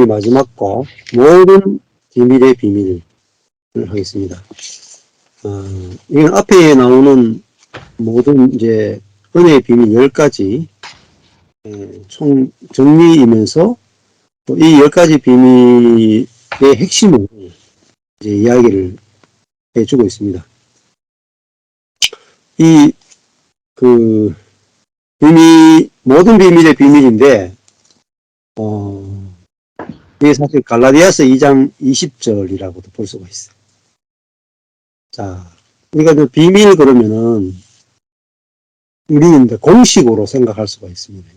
마지막 거 모든 비밀의 비밀을 하겠습니다. 이건 앞에 나오는 모든 이제 은혜의 비밀 10가지 총 정리이면서 또 이 10가지 비밀의 핵심을 이제 이야기를 해주고 있습니다. 이 비밀, 모든 비밀의 비밀인데 이게 사실 갈라디아서 2장 20절이라고도 볼 수가 있어요. 자, 그러니까 비밀 그러면은 우리는 공식으로 생각할 수가 있습니다.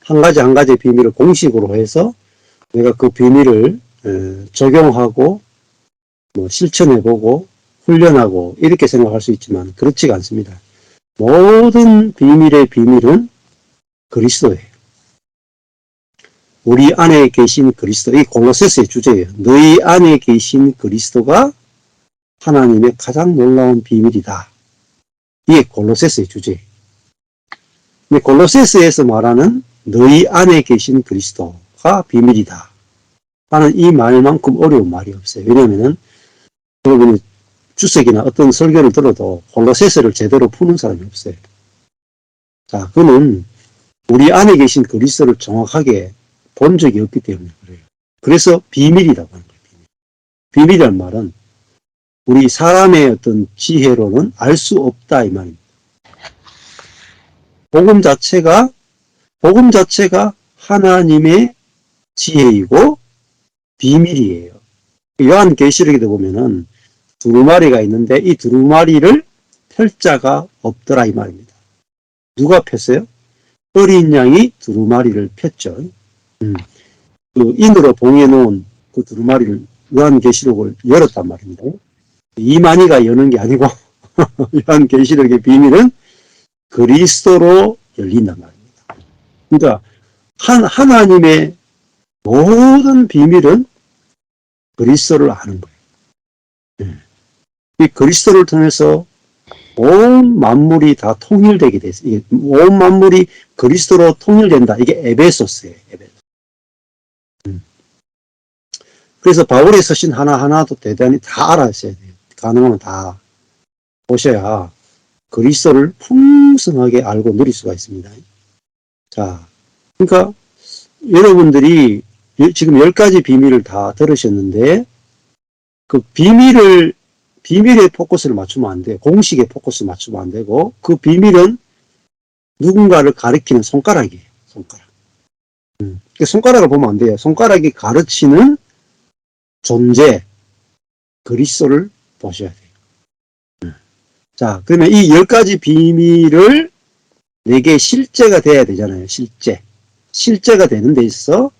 한 가지 한 가지 비밀을 공식으로 해서 내가 그 비밀을 적용하고 뭐 실천해보고 훈련하고 이렇게 생각할 수 있지만 그렇지가 않습니다. 모든 비밀의 비밀은 그리스도예요. 우리 안에 계신 그리스도, 이 골로새서의 주제예요. 너희 안에 계신 그리스도가 하나님의 가장 놀라운 비밀이다. 이게 골로새서의 주제예요. 근데 골로새서에서 말하는 너희 안에 계신 그리스도가 비밀이다 하는 이 말만큼 어려운 말이 없어요. 왜냐하면 여러분이 주석이나 어떤 설교를 들어도 골로새서를 제대로 푸는 사람이 없어요. 자, 그는 우리 안에 계신 그리스도를 정확하게 본 적이 없기 때문에 그래요. 그래서 비밀이라고 하는 거예요. 비밀이란 말은 우리 사람의 어떤 지혜로는 알 수 없다 이 말입니다. 복음 자체가 하나님의 지혜이고 비밀이에요. 요한계시록에도 보면은 두루마리가 있는데 이 두루마리를 펼 자가 없더라 이 말입니다. 누가 폈어요? 어린 양이 두루마리를 폈죠. 그 인으로 봉해 놓은 그 두루마리를 요한계시록을 열었단 말입니다. 이만희가 여는 게 아니고 요한계시록의 비밀은 그리스도로 열린단 말입니다. 그러니까 하나님의 모든 비밀은 그리스도를 아는 거예요. 이 그리스도를 통해서 온 만물이 다 통일되게 됐어요. 온 만물이 그리스도로 통일된다. 이게 에베소스예요. 에베소. 그래서 바울의 서신 하나하나도 대단히 다 알아야 돼요. 가능하면 다 보셔야 그리스도를 풍성하게 알고 누릴 수가 있습니다. 자, 그러니까 여러분들이 지금 10가지 비밀을 다 들으셨는데 그 비밀에 포커스를 맞추면 안 돼요. 공식에 포커스를 맞추면 안 되고 그 비밀은 누군가를 가리키는 손가락이에요. 손가락. 손가락을 보면 안 돼요. 손가락이 가르치는 존재, 그리스도를 보셔야 돼요. 자, 그러면 이 10가지 비밀을 내게 실제가 돼야 되잖아요. 실제가 되는 데 있어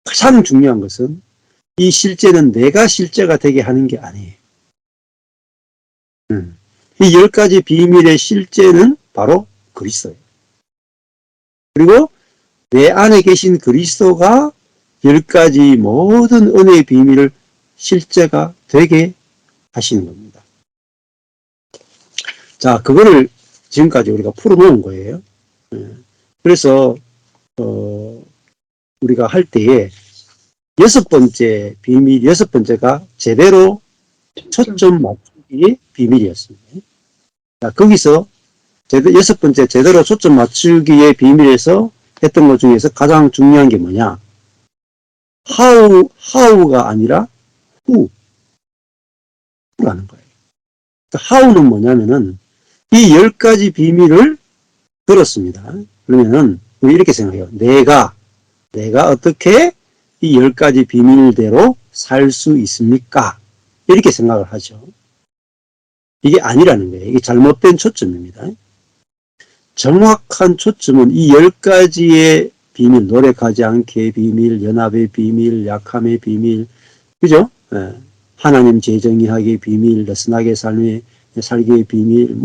가장 중요한 것은 이 실제는 내가 실제가 되게 하는 게 아니에요. 이 10가지 비밀의 실제는 바로 그리스도예요. 그리고 내 안에 계신 그리스도가 10가지 모든 은혜의 비밀을 실제가 되게 하시는 겁니다. 자, 그거를 지금까지 우리가 풀어놓은 거예요. 그래서 우리가 할 때에 6번째 비밀, 6번째가 제대로 초점 맞추기의 비밀이었습니다. 자, 거기서 6번째 제대로 초점 맞추기의 비밀에서 했던 것 중에서 가장 중요한 게 뭐냐? how가 아니라 who라는 거예요. how는 뭐냐면은 이 10가지 비밀을 들었습니다. 그러면은 우리 이렇게 생각해요. 내가 어떻게 이 10가지 비밀대로 살 수 있습니까? 이렇게 생각을 하죠. 이게 아니라는 거예요. 이게 잘못된 초점입니다. 정확한 초점은 이 10가지의 비밀, 노력하지 않기의 비밀, 연합의 비밀, 약함의 비밀, 그죠? 하나님 재정의하기의 비밀, 느슨하게 살기의 비밀,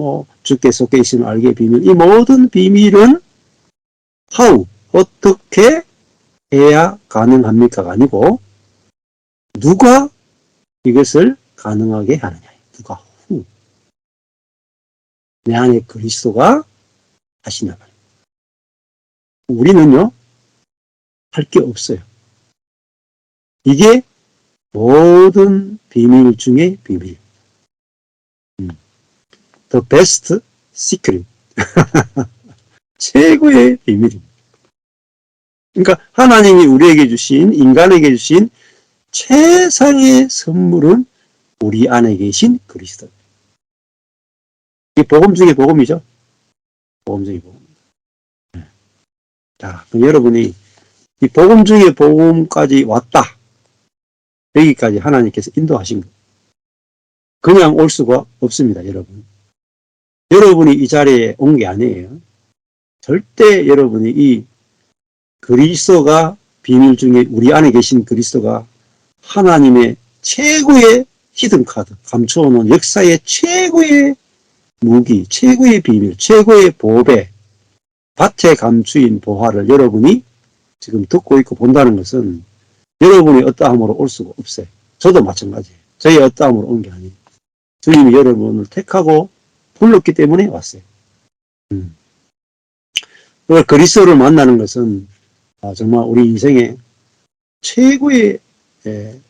주께 속해 있음을 알기의 비밀, 이 모든 비밀은 how, 어떻게 해야 가능합니까가 아니고 누가 이것을 가능하게 하느냐. 누가 who. 내 안에 그리스도가 하시나 봐요. 우리는요, 할 게 없어요. 이게 모든 비밀 중에 비밀. The best secret. 최고의 비밀입니다. 그러니까 하나님이 우리에게 주신, 인간에게 주신 최상의 선물은 우리 안에 계신 그리스도. 이게 복음 중에 복음이죠. 복음 중에 복음. 자, 그럼 여러분이 이 복음 중에 복음까지 왔다. 여기까지 하나님께서 인도하신 거. 그냥 올 수가 없습니다, 여러분. 여러분이 이 자리에 온 게 아니에요. 절대 여러분이 이 그리스도가 비밀 중에 우리 안에 계신 그리스도가 하나님의 최고의 히든카드, 감추어놓은 역사의 최고의 무기, 최고의 비밀, 최고의 보배, 밭에 감추인 보화를 여러분이 지금 듣고 있고 본다는 것은 여러분이 어떠함으로 올 수가 없어요. 저도 마찬가지예요. 저희 어떠함으로 온 게 아니에요. 주님이 여러분을 택하고 불렀기 때문에 왔어요. 그리스도를 만나는 것은 정말 우리 인생의 최고의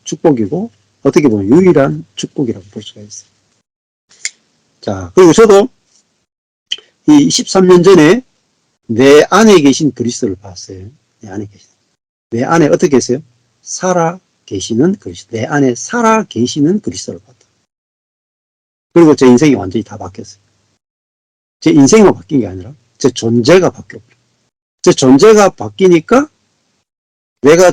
축복이고 어떻게 보면 유일한 축복이라고 볼 수가 있어요. 자, 그리고 저도 이 13년 전에 내 안에 계신 그리스도를 봤어요. 내 안에 계신. 내 안에 어떻게 계세요? 살아 계시는 그리스도. 내 안에 살아 계시는 그리스도를 봤다. 그리고 제 인생이 완전히 다 바뀌었어요. 제 인생만 바뀐 게 아니라 제 존재가 바뀌었어요. 제 존재가 바뀌니까 내가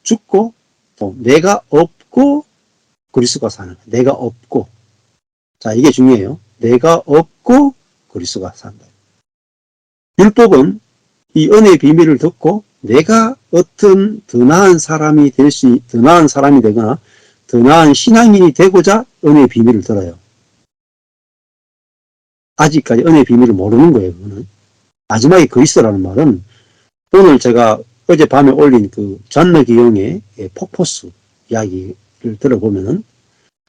죽고 또 내가 없고 그리스도가 사는 거예요. 내가 없고. 자, 이게 중요해요. 내가 없고 그리스도가 산다. 율법은 이 은혜의 비밀을 듣고 내가 어떤 더 나은 사람이 더 나은 사람이 되거나 더 나은 신앙인이 되고자 은혜의 비밀을 들어요. 아직까지 은혜의 비밀을 모르는 거예요, 그거는. 마지막에 그리스도라는 말은 오늘 제가 어젯밤에 올린 그 잔느 기용의 폭포수 이야기를 들어보면은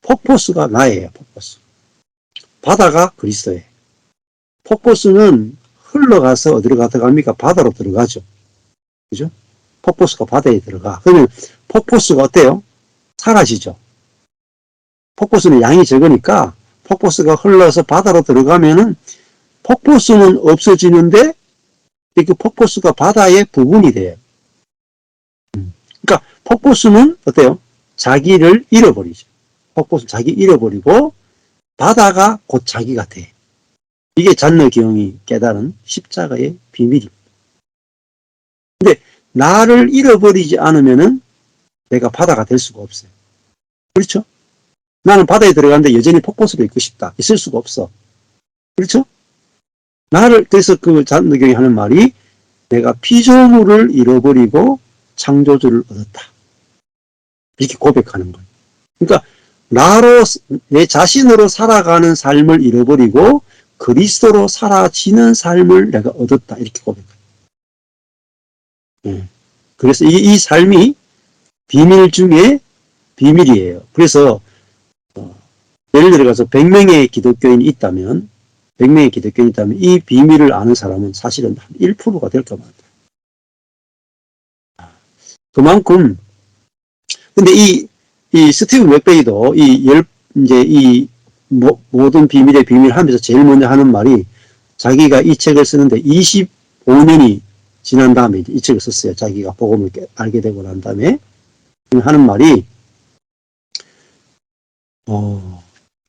폭포수가 나예요, 폭포수. 바다가 그리스도예요. 폭포수는 흘러가서 어디로 들어갑니까? 바다로 들어가죠. 그죠? 폭포수가 바다에 들어가. 그러면 폭포수가 어때요? 사라지죠. 폭포수는 양이 적으니까 폭포수가 흘러서 바다로 들어가면은 폭포수는 없어지는데 그 폭포수가 바다의 부분이 돼요. 그러니까 폭포수는 어때요? 자기를 잃어버리죠. 폭포수 자기 잃어버리고 바다가 곧 자기가 돼. 이게 잔느 기용이 깨달은 십자가의 비밀입니다. 근데 나를 잃어버리지 않으면은 내가 바다가 될 수가 없어요. 그렇죠? 나는 바다에 들어가는데 여전히 폭포수로 있고 싶다. 있을 수가 없어. 그렇죠? 그래서 그 잔느 기용이 하는 말이 내가 피조물을 잃어버리고 창조주를 얻었다. 이렇게 고백하는 거예요. 그러니까 내 자신으로 살아가는 삶을 잃어버리고 그리스도로 사라지는 삶을 내가 얻었다. 이렇게 고백해요. 그래서 이 삶이 비밀 중에 비밀이에요. 그래서 예를 들어서 100명의 기독교인이 있다면 이 비밀을 아는 사람은 사실은 한 1%가 될까 말까. 그만큼 근데 이 스티븐 맥베이도 모든 비밀의 비밀 하면서 제일 먼저 하는 말이 자기가 이 책을 쓰는데 25년이 지난 다음에 이 책을 썼어요. 자기가 복음을 알게 되고 난 다음에 하는 말이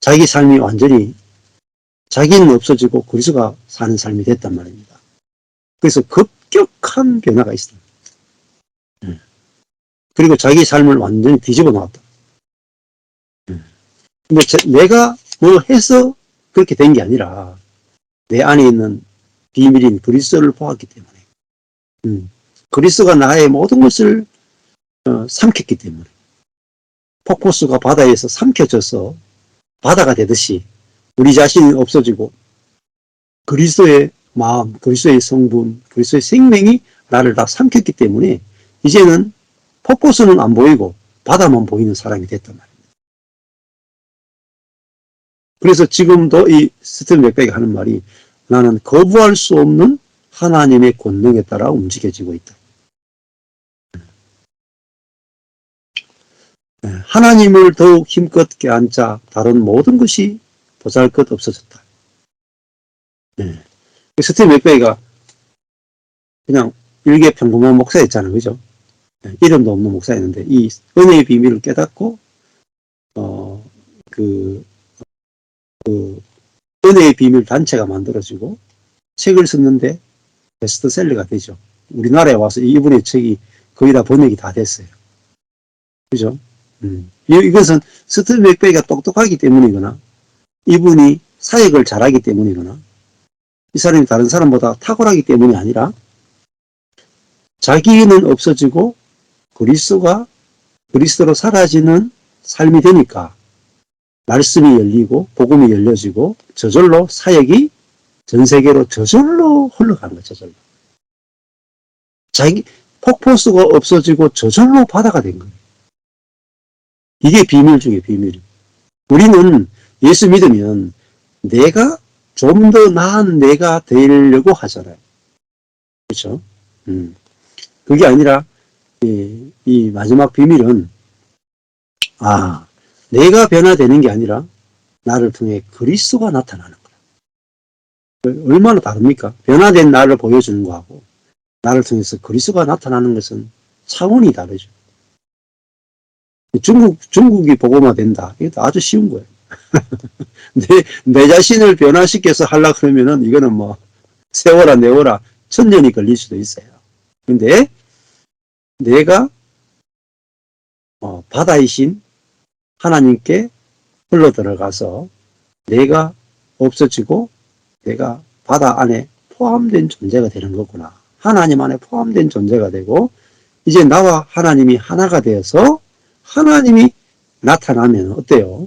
자기 삶이 완전히 자기는 없어지고 그리스도가 사는 삶이 됐단 말입니다. 그래서 급격한 변화가 있습니다. 그리고 자기 삶을 완전히 뒤집어 놓았다. 근데 내가 뭐 해서 그렇게 된 게 아니라 내 안에 있는 비밀인 그리스도를 보았기 때문에 그리스도가 나의 모든 것을 삼켰기 때문에 폭포수가 바다에서 삼켜져서 바다가 되듯이 우리 자신이 없어지고 그리스도의 마음, 그리스도의 성분, 그리스도의 생명이 나를 다 삼켰기 때문에 이제는 폭포수는 안 보이고 바다만 보이는 사람이 됐단 말입니다. 그래서 지금도 이 스티븐 맥베이가 하는 말이 나는 거부할 수 없는 하나님의 권능에 따라 움직여지고 있다. 하나님을 더욱 힘껏 껴안자 다른 모든 것이 보잘것 없어졌다. 네. 스티븐 맥베이가 그냥 일개 평범한 목사였잖아요. 그죠? 네. 이름도 없는 목사였는데 이 은혜의 비밀을 깨닫고 그 은혜의 비밀 단체가 만들어지고 책을 썼는데 베스트셀러가 되죠. 우리나라에 와서 이분의 책이 거의 다 번역이 다 됐어요. 그죠? 이것은 스티븐 맥베이가 똑똑하기 때문이거나 이분이 사역을 잘하기 때문이거나 이 사람이 다른 사람보다 탁월하기 때문이 아니라 자기는 없어지고 그리스도로 사라지는 삶이 되니까 말씀이 열리고 복음이 열려지고 저절로 사역이 전 세계로 저절로 흘러가는 거예요. 저절로. 자기 폭포수가 없어지고 저절로 바다가 된 거예요. 이게 비밀 중에 비밀이에요. 우리는 예수 믿으면 내가 좀 더 나은 내가 되려고 하잖아요. 그렇죠? 그게 아니라 이 마지막 비밀은 내가 변화되는 게 아니라 나를 통해 그리스도가 나타나는 거야. 얼마나 다릅니까? 변화된 나를 보여주는 거하고 나를 통해서 그리스도가 나타나는 것은 차원이 다르죠. 중국이 복음화된다. 이것도 아주 쉬운 거예요. 내 자신을 변화시켜서 하려고 그러면은 이거는 뭐 세워라 내워라 천년이 걸릴 수도 있어요. 근데 내가 바다이신 하나님께 흘러 들어가서 내가 없어지고 내가 바다 안에 포함된 존재가 되는 거구나. 하나님 안에 포함된 존재가 되고 이제 나와 하나님이 하나가 되어서 하나님이 나타나면 어때요?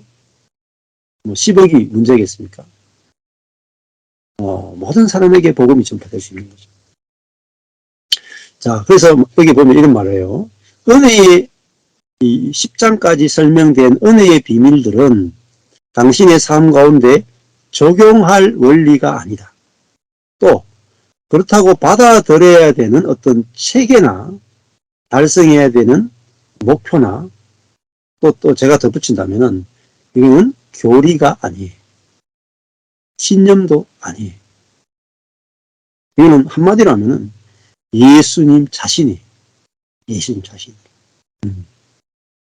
뭐 10억이 문제겠습니까? 모든 사람에게 복음이 전파될 수 있는 거죠. 자, 그래서 여기 보면 이런 말을 해요. 은혜의 이 10장까지 설명된 은혜의 비밀들은 당신의 삶 가운데 적용할 원리가 아니다. 또 그렇다고 받아들여야 되는 어떤 체계나 달성해야 되는 목표나 또 제가 덧붙인다면은 이거는 교리가 아니에요. 신념도 아니에요. 이거는 한마디로 하면은 예수님 자신이에요. 예수님 자신.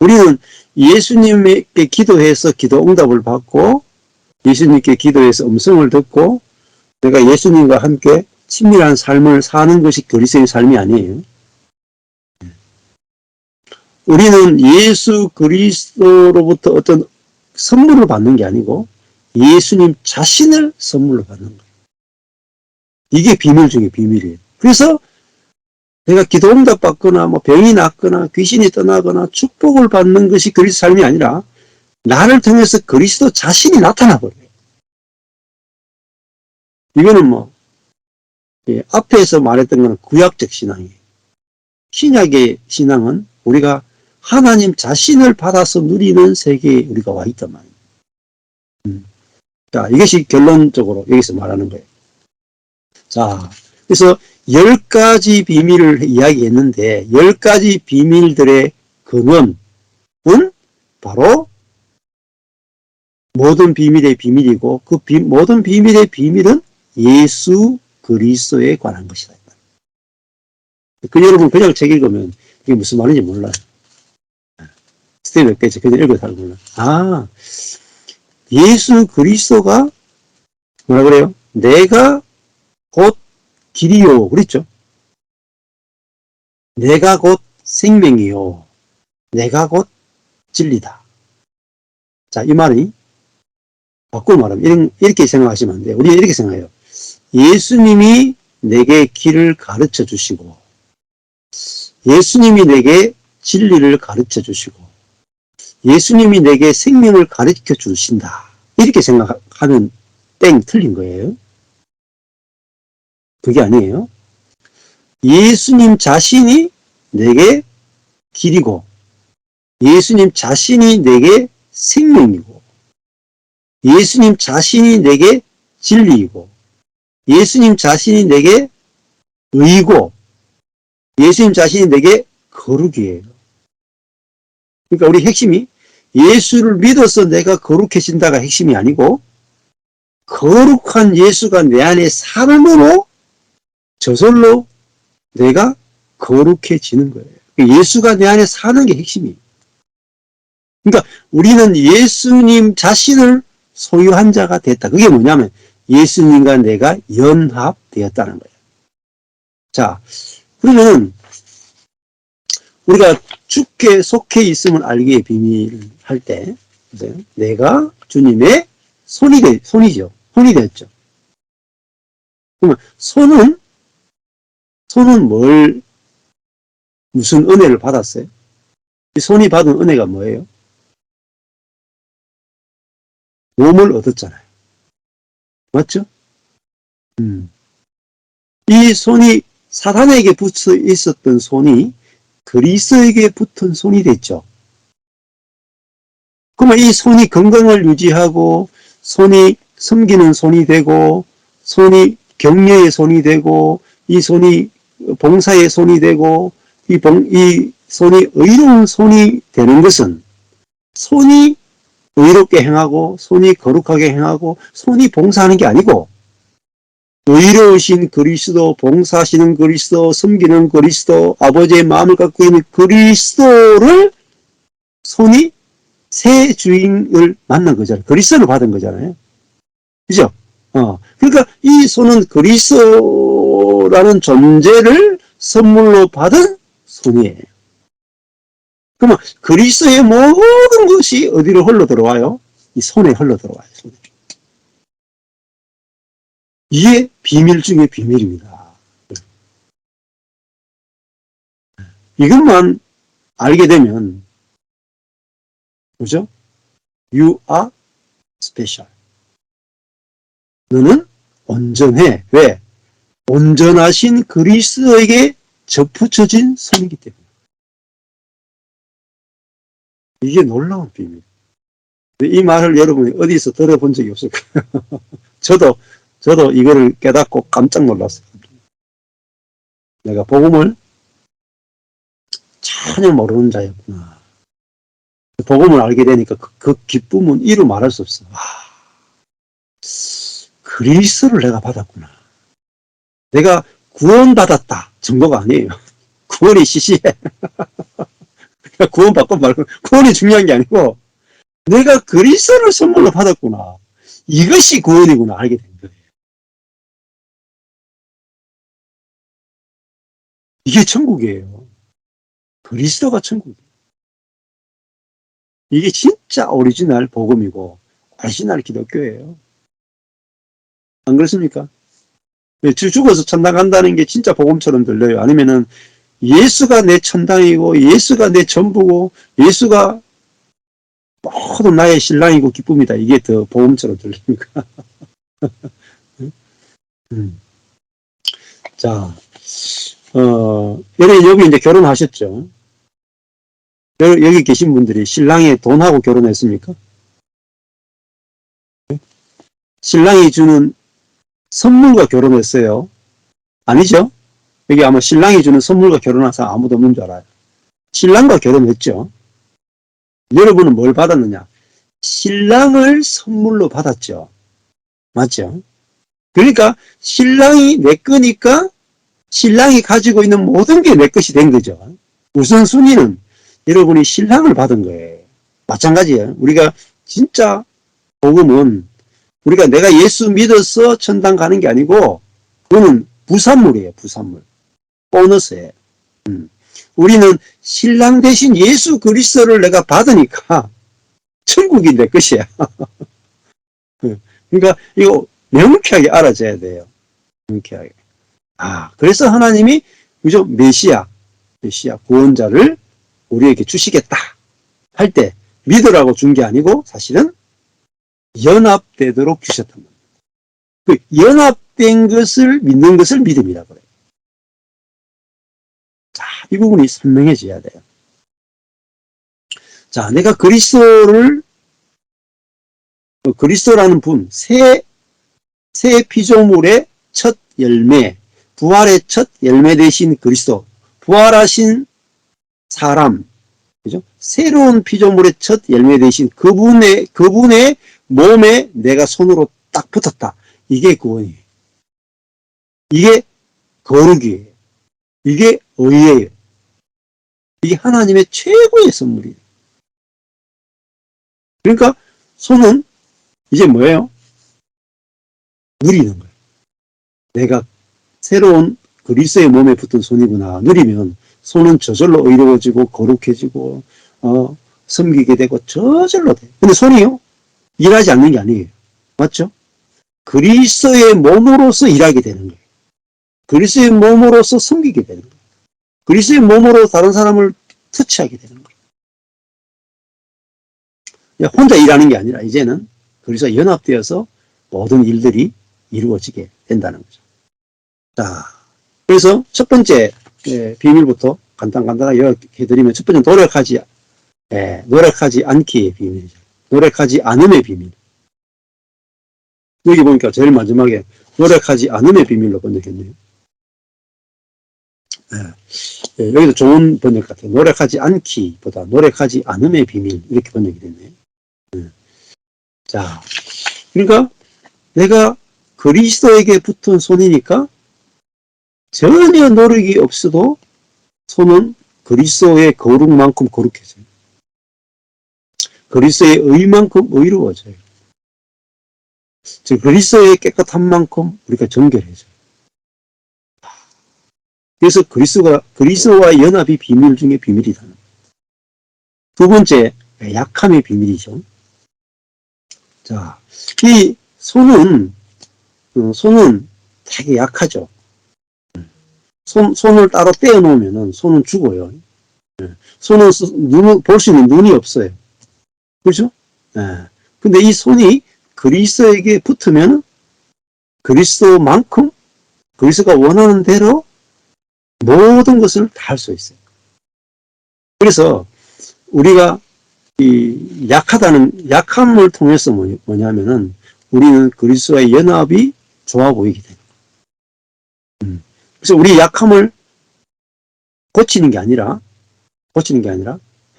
우리는 예수님께 기도해서 기도 응답을 받고 예수님께 기도해서 음성을 듣고 내가 예수님과 함께 친밀한 삶을 사는 것이 그리스도의 삶이 아니에요. 우리는 예수 그리스도로부터 어떤 선물을 받는 게 아니고 예수님 자신을 선물로 받는 거예요. 이게 비밀 중에 비밀이에요. 그래서 내가 기도 응답 받거나 뭐 병이 낫거나 귀신이 떠나거나 축복을 받는 것이 그리스도 삶이 아니라 나를 통해서 그리스도 자신이 나타나 버려요. 이거는 뭐 앞에서 말했던 건 구약적 신앙이에요. 신약의 신앙은 우리가 하나님 자신을 받아서 누리는 세계에 우리가 와 있단 말이에요. 자, 이것이 결론적으로 여기서 말하는 거예요. 자, 그래서 10가지 비밀을 이야기했는데 10가지 비밀들의 근원은 바로 모든 비밀의 비밀이고 그 모든 비밀의 비밀은 예수 그리스도에 관한 것이다. 여러분 그냥 책 읽으면 이게 무슨 말인지 몰라요. 스티븐 맥베이 그냥 읽어도 잘 몰라요. 예수 그리스도가 뭐라 그래요? 내가 곧 길이요. 그랬죠? 내가 곧 생명이요. 내가 곧 진리다. 자, 이 말이 바꾸고 말하면 이렇게 생각하시면 안 돼요. 우리는 이렇게 생각해요. 예수님이 내게 길을 가르쳐 주시고 예수님이 내게 진리를 가르쳐 주시고 예수님이 내게 생명을 가르쳐 주신다. 이렇게 생각하면 땡 틀린 거예요. 그게 아니에요. 예수님 자신이 내게 길이고 예수님 자신이 내게 생명이고 예수님 자신이 내게 진리이고 예수님 자신이 내게 의고 예수님 자신이 내게 거룩이에요. 그러니까 우리 핵심이 예수를 믿어서 내가 거룩해진다가 핵심이 아니고 거룩한 예수가 내 안에 삶으로 저절로 내가 거룩해지는 거예요. 예수가 내 안에 사는 게 핵심이에요. 그러니까 우리는 예수님 자신을 소유한 자가 됐다. 그게 뭐냐면 예수님과 내가 연합되었다는 거예요. 자, 우리는 우리가 주께 속해 있음을 알기의 비밀을 할 때 내가 주님의 손이죠. 손이 됐죠. 그러면 손은 무슨 은혜를 받았어요? 이 손이 받은 은혜가 뭐예요? 몸을 얻었잖아요. 맞죠? 이 손이 사단에게 붙어 있었던 손이 그리스도에게 붙은 손이 됐죠. 그러면 이 손이 건강을 유지하고 손이 섬기는 손이 되고 손이 격려의 손이 되고 이 손이 봉사의 손이 되고 이 손이 의로운 손이 되는 것은 손이 의롭게 행하고 손이 거룩하게 행하고 손이 봉사하는 게 아니고 의로우신 그리스도, 봉사하시는 그리스도, 섬기는 그리스도, 아버지의 마음을 갖고 있는 그리스도를 손이 새 주인을 만난 거잖아요. 그리스도를 받은 거잖아요. 그죠? 그러니까 이 손은 그리스도라는 존재를 선물로 받은 손이에요. 그러면 그리스도의 모든 것이 어디로 흘러 들어와요? 이 손에 흘러 들어와요. 손에. 이게 비밀 중의 비밀입니다. 이것만 알게 되면, 그죠? You are special. 너는 온전해. 왜? 온전하신 그리스도에게 접붙여진 손이기 때문에. 이게 놀라운 비밀. 이 말을 여러분이 어디서 들어본 적이 없을 거예요. 저도 이거를 깨닫고 깜짝 놀랐어요. 내가 복음을 전혀 모르는 자였구나. 복음을 알게 되니까 그 기쁨은 이루 말할 수 없어. 그리스도를 내가 받았구나. 내가 구원받았다 정도가 아니에요. 구원이 시시해. 구원 받고 말고 구원이 중요한 게 아니고 내가 그리스도를 선물로 받았구나. 이것이 구원이구나 알게 된 거예요. 이게 천국이에요. 그리스도가 천국이에요. 이게 진짜 오리지널 복음이고 오리지널 기독교예요. 안 그렇습니까? 죽어서 천당 간다는 게 진짜 복음처럼 들려요. 아니면은 예수가 내 천당이고 예수가 내 전부고 예수가 모든 나의 신랑이고 기쁨이다. 이게 더 복음처럼 들립니까? 자, 여기 이제 결혼하셨죠? 여기 계신 분들이 신랑이 돈하고 결혼했습니까? 신랑이 주는 선물과 결혼했어요? 아니죠? 여기 아마 신랑이 주는 선물과 결혼한 사람 아무도 없는 줄 알아요. 신랑과 결혼했죠? 여러분은 뭘 받았느냐? 신랑을 선물로 받았죠. 맞죠? 그러니까 신랑이 내 거니까 신랑이 가지고 있는 모든 게 내 것이 된 거죠. 우선순위는 여러분이 신랑을 받은 거예요. 마찬가지예요. 우리가 진짜 복음은 우리가 내가 예수 믿어서 천당 가는 게 아니고 그거는 부산물이에요. 부산물. 보너스예요. 우리는 신랑 대신 예수 그리스도를 내가 받으니까 천국이 내 것이야. 그러니까 이거 명쾌하게 알아줘야 돼요. 명쾌하게. 그래서 하나님이 그죠? 메시아 구원자를 우리에게 주시겠다 할 때 믿으라고 준 게 아니고 사실은 연합되도록 주셨단 말이에요. 그 연합된 것을 믿는 것을 믿음이라고 그래요. 자, 이 부분이 선명해져야 돼요. 자, 내가 그리스도라는 분, 새 피조물의 첫 열매, 부활의 첫 열매 되신 그리스도, 부활하신 사람, 그죠? 새로운 피조물의 첫 열매 대신 그분의 몸에 내가 손으로 딱 붙었다. 이게 구원이에요. 이게 거룩이에요. 이게 의예요. 이게 하나님의 최고의 선물이에요. 그러니까 손은 이제 뭐예요? 누리는 거예요. 내가 새로운 그리스도의 몸에 붙은 손이구나. 누리면 손은 저절로 의로워지고 거룩해지고 섬기게 되고 저절로 돼. 근데 손이요? 일하지 않는 게 아니에요. 맞죠? 그리스도의 몸으로서 일하게 되는 거예요. 그리스도의 몸으로서 섬기게 되는 거예요. 그리스도의 몸으로 다른 사람을 터치하게 되는 거예요. 혼자 일하는 게 아니라 이제는 그리스도와 연합되어서 모든 일들이 이루어지게 된다는 거죠. 자, 그래서 첫 번째 비밀부터 간단하게 요약해드리면 첫 번째 노력하지 않기의 비밀이죠. 노력하지 않음의 비밀. 여기 보니까 제일 마지막에 노력하지 않음의 비밀로 번역했네요. 여기도 좋은 번역 같아요. 노력하지 않기보다 노력하지 않음의 비밀 이렇게 번역이 됐네요. 자, 그러니까 내가 그리스도에게 붙은 손이니까 전혀 노력이 없어도 손은 그리스도의 거룩만큼 거룩해져요. 그리스도의 의만큼 의로워져요. 즉 그리스도의 깨끗한 만큼 우리가 정결해져요. 그래서 그리스도와 연합이 비밀 중에 비밀이다. 두 번째, 약함의 비밀이죠. 자, 이 손은 되게 약하죠. 손을 따로 떼어 놓으면 손은 죽어요. 손은 볼 수 있는 눈이 없어요. 그렇죠? 근데 이 손이 그리스도에게 붙으면 그리스도만큼 그리스도가 원하는 대로 모든 것을 다 할 수 있어요. 그래서 우리가 이 약함을 통해서 뭐냐면은 우리는 그리스도와의 연합이 좋아 보이게 돼요. 그래서 우리 약함을 고치는 게 아니라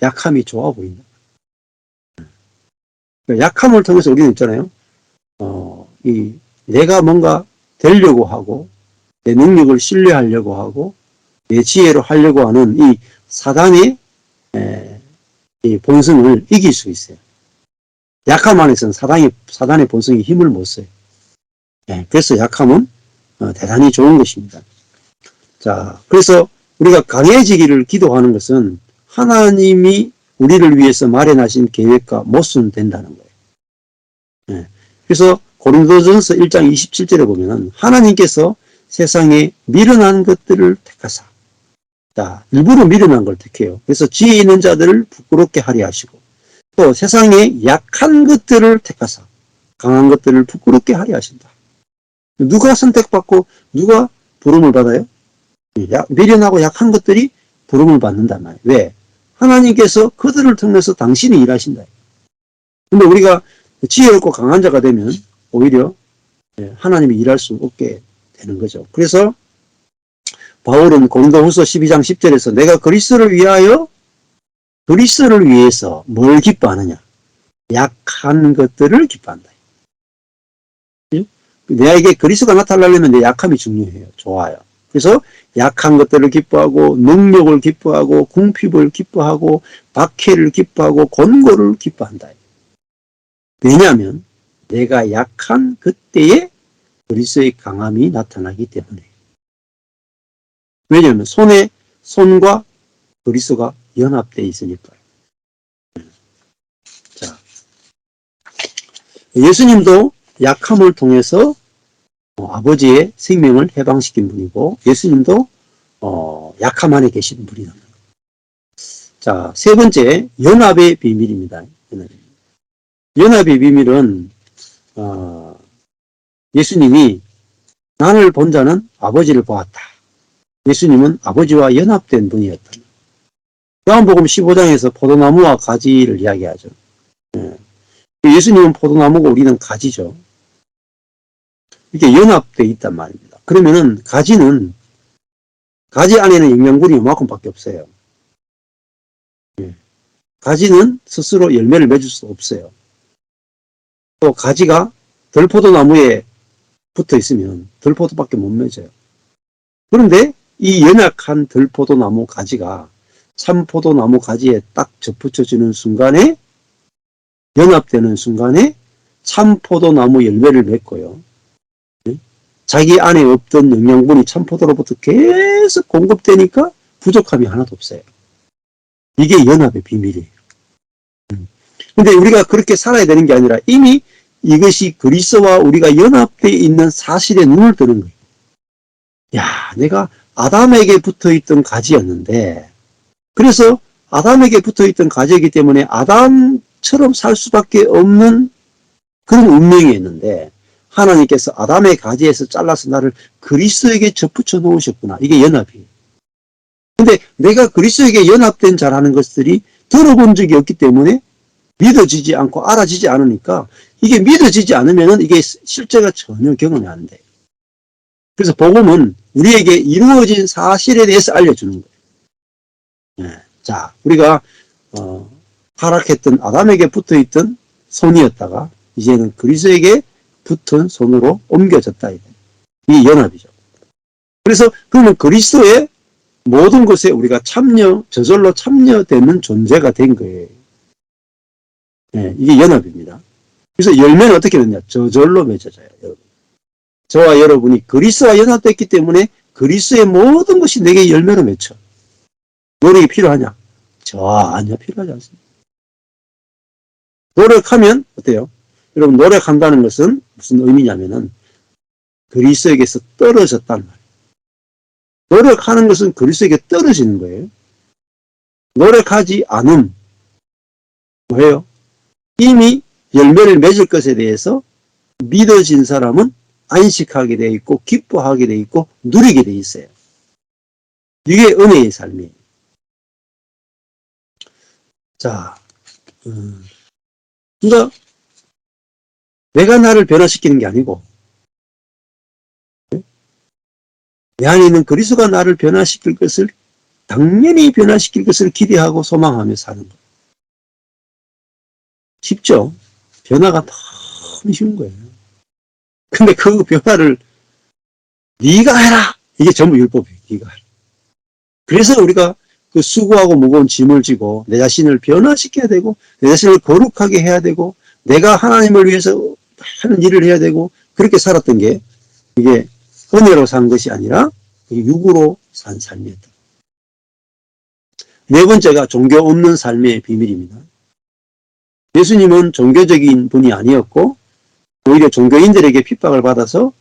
약함이 좋아 보인다. 그러니까 약함을 통해서 우리는 있잖아요. 내가 뭔가 되려고 하고 내 능력을 신뢰하려고 하고 내 지혜로 하려고 하는 이 사단의 이 본성을 이길 수 있어요. 약함 안에서는 사단의 본성이 힘을 못 써요. 그래서 약함은 대단히 좋은 것입니다. 자, 그래서 우리가 강해지기를 기도하는 것은 하나님이 우리를 위해서 마련하신 계획과 못은 된다는 거예요. 그래서 고린도전서 1장 27절에 보면은 하나님께서 세상에 미련한 것들을 택하사, 자, 일부러 미련한 걸 택해요. 그래서 지혜 있는 자들을 부끄럽게 하려 하시고, 또 세상에 약한 것들을 택하사 강한 것들을 부끄럽게 하려 하신다. 누가 선택받고 누가 부름을 받아요? 미련하고 약한 것들이 부름을 받는단 말이에요. 왜? 하나님께서 그들을 통해서 당신이 일하신다. 근데 우리가 지혜롭고 강한 자가 되면 오히려 하나님이 일할 수 없게 되는 거죠. 그래서 바울은 고린도후서 12장 10절에서 내가 그리스도를 위해서 뭘 기뻐하느냐? 약한 것들을 기뻐한다. 내게 그리스도가 나타나려면 내 약함이 중요해요. 좋아요. 그래서 약한 것들을 기뻐하고 능력을 기뻐하고 궁핍을 기뻐하고 박해를 기뻐하고 권고를 기뻐한다. 왜냐하면 내가 약한 그때에 그리스도의 강함이 나타나기 때문에. 왜냐하면 손과 그리스도가 연합되어 있으니까요. 자, 예수님도 약함을 통해서 아버지의 생명을 해방시킨 분이고 예수님도 약함 안에 계신 분이다. 자, 세 번째 연합의 비밀입니다. 연합의 비밀은 예수님이 나를 본 자는 아버지를 보았다. 예수님은 아버지와 연합된 분이었다. 요한복음 15장에서 포도나무와 가지를 이야기하죠. 예수님은 포도나무고 우리는 가지죠. 이렇게 연합되어 있단 말입니다. 그러면은 가지 안에는 영양분이 이만큼밖에 없어요. 가지는 스스로 열매를 맺을 수 없어요. 또 가지가 들포도나무에 붙어 있으면 들포도밖에 못 맺어요. 그런데 이 연약한 들포도나무 가지가 참포도나무 가지에 딱 접붙여지는 순간에, 연합되는 순간에 참포도나무 열매를 맺고요. 자기 안에 없던 영양분이 참포도로부터 계속 공급되니까 부족함이 하나도 없어요. 이게 연합의 비밀이에요. 근데 우리가 그렇게 살아야 되는 게 아니라 이미 이것이 그리스도와 우리가 연합되어 있는 사실에 눈을 뜨는 거예요. 야, 내가 아담에게 붙어있던 가지였는데, 그래서 아담에게 붙어있던 가지이기 때문에 아담처럼 살 수밖에 없는 그런 운명이었는데, 하나님께서 아담의 가지에서 잘라서 나를 그리스도에게 접붙여 놓으셨구나. 이게 연합이에요. 근데 내가 그리스도에게 연합된 자라는 것들이 들어본 적이 없기 때문에 믿어지지 않고 알아지지 않으니까, 이게 믿어지지 않으면 이게 실제가 전혀 경험이 안 돼요. 그래서 복음은 우리에게 이루어진 사실에 대해서 알려주는 거예요. 네. 자, 우리가 타락했던 아담에게 붙어있던 손이었다가 이제는 그리스도에게 붙은 손으로 옮겨졌다. 이게 연합이죠. 그래서 그러면 그리스도의 모든 것에 우리가 저절로 참여되는 존재가 된 거예요. 네, 이게 연합입니다. 그래서 열매는 어떻게 되냐? 저절로 맺어져요. 여러분. 저와 여러분이 그리스도와 연합됐기 때문에 그리스도의 모든 것이 내게 열매로 맺혀. 노력이 필요하냐? 전혀 필요하지 않습니다. 노력하면 어때요? 여러분, 노력한다는 것은 무슨 의미냐면은 그리스도에게서 떨어졌다는 말이에요. 노력하는 것은 그리스도에게 떨어지는 거예요. 노력하지 않음 뭐예요? 이미 열매를 맺을 것에 대해서 믿어진 사람은 안식하게 돼 있고 기뻐하게 돼 있고 누리게 돼 있어요. 이게 은혜의 삶이에요. 자, 그러니까 내가 나를 변화시키는 게 아니고 내 안에 있는 그리스도가 나를 변화시킬 것을, 당연히 변화시킬 것을 기대하고 소망하며 사는 거예요. 쉽죠? 변화가 너무 쉬운 거예요. 근데 그 변화를 네가 해라! 이게 전부 율법이에요. 네가 해라. 그래서 우리가 그 수고하고 무거운 짐을 지고 내 자신을 변화시켜야 되고 내 자신을 거룩하게 해야 되고 내가 하나님을 위해서 하는 일을 해야 되고 그렇게 살았던 게 이게 은혜로 산 것이 아니라 육으로 산 삶이었다. 네 번째가 종교 없는 삶의 비밀입니다. 예수님은 종교적인 분이 아니었고 오히려 종교인들에게 핍박을 받아서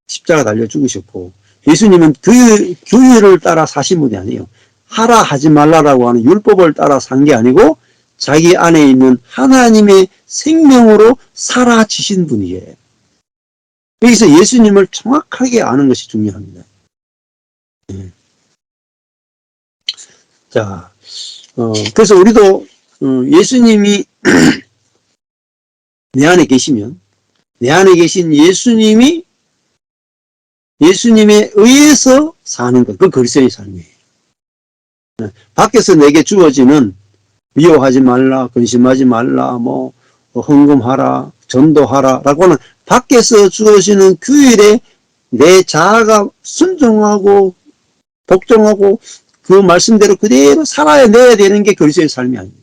십자가 달려 죽으셨고, 예수님은 그 규율을 따라 사신 분이 아니에요. 하라 하지 말라라고 하는 율법을 따라 산 게 아니고 자기 안에 있는 하나님의 생명으로 살아지신 분이에요. 여기서 예수님을 정확하게 아는 것이 중요합니다. 자, 그래서 우리도 예수님이 내 안에 계시면 내 안에 계신 예수님에 의해서 사는 것, 그 그리스도의 삶이에요. 밖에서 내게 주어지는 미워하지 말라, 근심하지 말라, 뭐 헌금하라, 전도하라 라고 하는 밖에서 주어지는 규율에 내 자아가 순종하고 복종하고 그 말씀대로 그대로 살아내야 되는 게 그리스도의 삶이 아닙니다.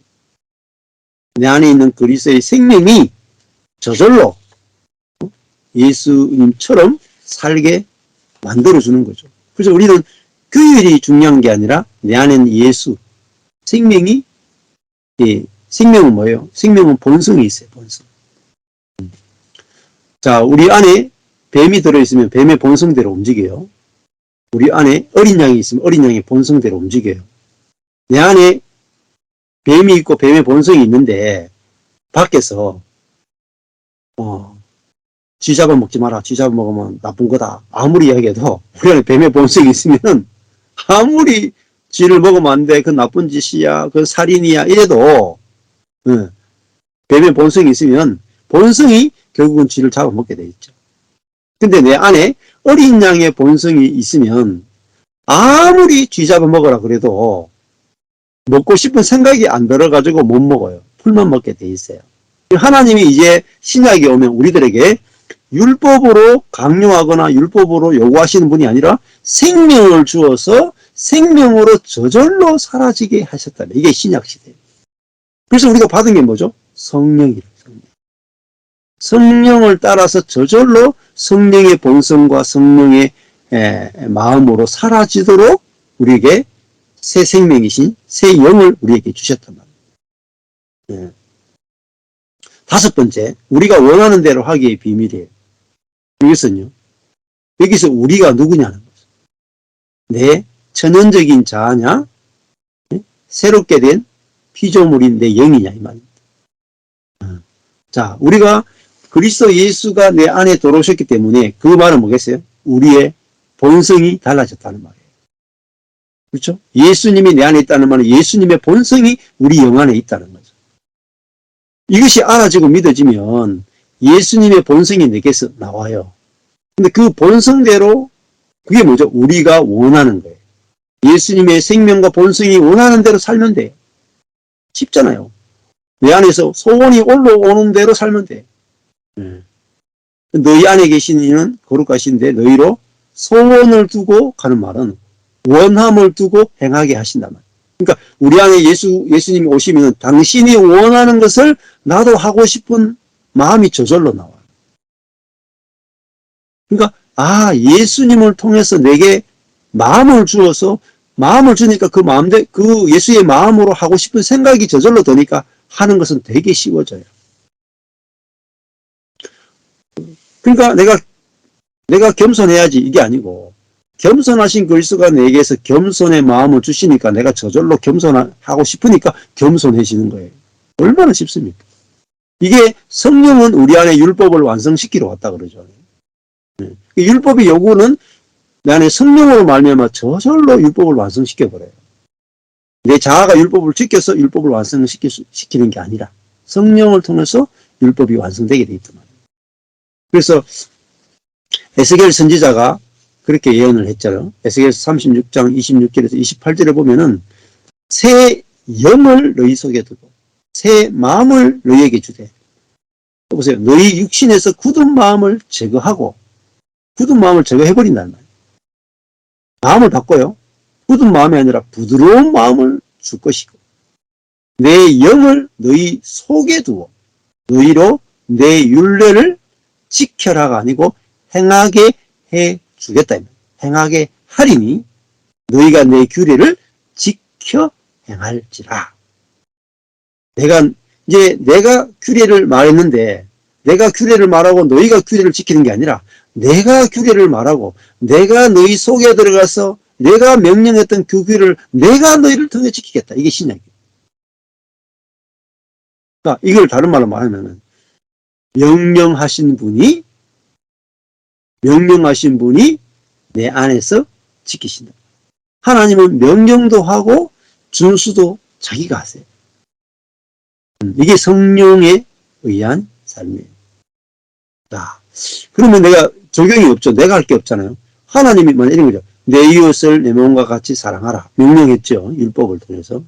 내 안에 있는 그리스도의 생명이 저절로 예수님처럼 살게 만들어주는 거죠. 그래서 우리는 규율이 중요한 게 아니라 내 안에는 예수, 생명이, 생명은 뭐예요? 생명은 본성이 있어요, 본성. 자, 우리 안에 뱀이 들어있으면 뱀의 본성대로 움직여요. 우리 안에 어린 양이 있으면 어린 양의 본성대로 움직여요. 내 안에 뱀이 있고 뱀의 본성이 있는데 밖에서 쥐 잡아먹지 마라. 쥐 잡아먹으면 나쁜 거다. 아무리 이야기해도 우리 안에 뱀의 본성이 있으면 아무리 쥐를 먹으면 안 돼. 그 나쁜 짓이야. 그 살인이야. 이래도 뱀의 본성이 있으면 본성이 결국은 쥐를 잡아먹게 돼 있죠. 근데 내 안에 어린 양의 본성이 있으면 아무리 쥐 잡아먹으라 그래도 먹고 싶은 생각이 안 들어가지고 못 먹어요. 풀만 먹게 돼 있어요. 하나님이 이제 신약에 오면 우리들에게 율법으로 강요하거나 율법으로 요구하시는 분이 아니라 생명을 주어서 생명으로 저절로 사라지게 하셨다. 이게 신약 시대예요. 그래서 우리가 받은 게 뭐죠? 성령이에요. 성령을 따라서 저절로 성령의 본성과 성령의 마음으로 사라지도록 우리에게 새 생명이신 새 영을 우리에게 주셨단 말이에요. 다섯 번째, 우리가 원하는 대로 하기의 비밀이에요. 이것은요, 여기서 우리가 누구냐는 거죠. 내 천연적인 자아냐, 새롭게 된 피조물인 내 영이냐 이 말입니다. 자, 우리가 그리스도 예수가 내 안에 들어오셨기 때문에 그 말은 뭐겠어요? 우리의 본성이 달라졌다는 말이에요. 그렇죠? 예수님이 내 안에 있다는 말은 예수님의 본성이 우리 영 안에 있다는 거죠. 이것이 알아지고 믿어지면 예수님의 본성이 내게서 나와요. 근데 그 본성대로 그게 뭐죠? 우리가 원하는 거예요. 예수님의 생명과 본성이 원하는 대로 살면 돼요. 쉽잖아요. 내 안에서 소원이 올라오는 대로 살면 돼요. 너희 안에 계신 이는 거룩하신데 너희로 소원을 두고 가는 말은 원함을 두고 행하게 하신단 말이에요. 그러니까 우리 안에 예수님이 오시면 당신이 원하는 것을 나도 하고 싶은 마음이 저절로 나와요. 그러니까 예수님을 통해서 내게 마음을 주어서 마음을 주니까 그 마음대 그 예수의 마음으로 하고 싶은 생각이 저절로 드니까 하는 것은 되게 쉬워져요. 그러니까 내가 겸손해야지 이게 아니고 겸손하신 그리스도가 내게서 겸손의 마음을 주시니까 내가 저절로 겸손하고 싶으니까 겸손해지는 거예요. 얼마나 쉽습니까? 이게 성령은 우리 안에 율법을 완성시키러 왔다 그러죠. 율법의 요구는 내 안에 성령으로 말미암아 저절로 율법을 완성시켜버려요. 내 자아가 율법을 지켜서 율법을 완성시키는 게 아니라 성령을 통해서 율법이 완성되게 돼 있단 말이에요. 그래서 에스겔 선지자가 그렇게 예언을 했잖아요. 에스겔서 36장 26절에서 28절에 보면은 새 영을 너희 속에 두고 새 마음을 너희에게 주되. 보세요. 너희 육신에서 굳은 마음을 제거하고 굳은 마음을 제거해버린다는 말이에요. 마음을 바꿔요. 굳은 마음이 아니라 부드러운 마음을 줄 것이고 내 영을 너희 속에 두어 너희로 내 율례를 지켜라가 아니고 행하게 해 주겠다. 행하게 하리니 너희가 내 규례를 지켜 행할지라. 내가 규례를 말했는데 내가 규례를 말하고 너희가 규례를 지키는 게 아니라 내가 규례를 말하고 내가 너희 속에 들어가서 내가 명령했던 그 규례를 내가 너희를 통해 지키겠다. 이게 신약이에요. 그러니까 이걸 다른 말로 말하면 명령하신 분이 내 안에서 지키신다. 하나님은 명령도 하고 준수도 자기가 하세요. 이게 성령에 의한 삶이에요. 자, 그러면 내가 적용이 없죠. 내가 할 게 없잖아요. 하나님이 이런 거죠. 내 이웃을 내 몸과 같이 사랑하라. 명령했죠. 율법을 통해서.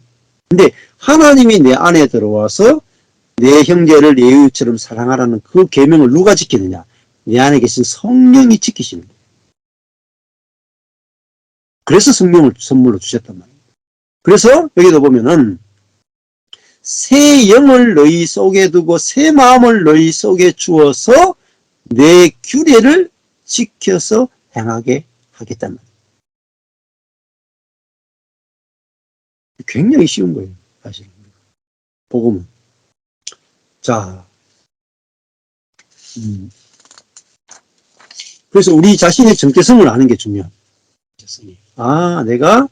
근데 하나님이 내 안에 들어와서 내 형제를 내 이웃처럼 사랑하라는 그 계명을 누가 지키느냐? 내 안에 계신 성령이 지키시는 거예요. 그래서 성령을 선물로 주셨단 말이에요. 그래서 여기도 보면은 새 영을 너희 속에 두고 새 마음을 너희 속에 주어서 내 규례를 지켜서 행하게 하겠단 말이에요. 굉장히 쉬운 거예요. 사실. 복음은. 자, 그래서 우리 자신의 정체성을 아는 게 중요해요. 내가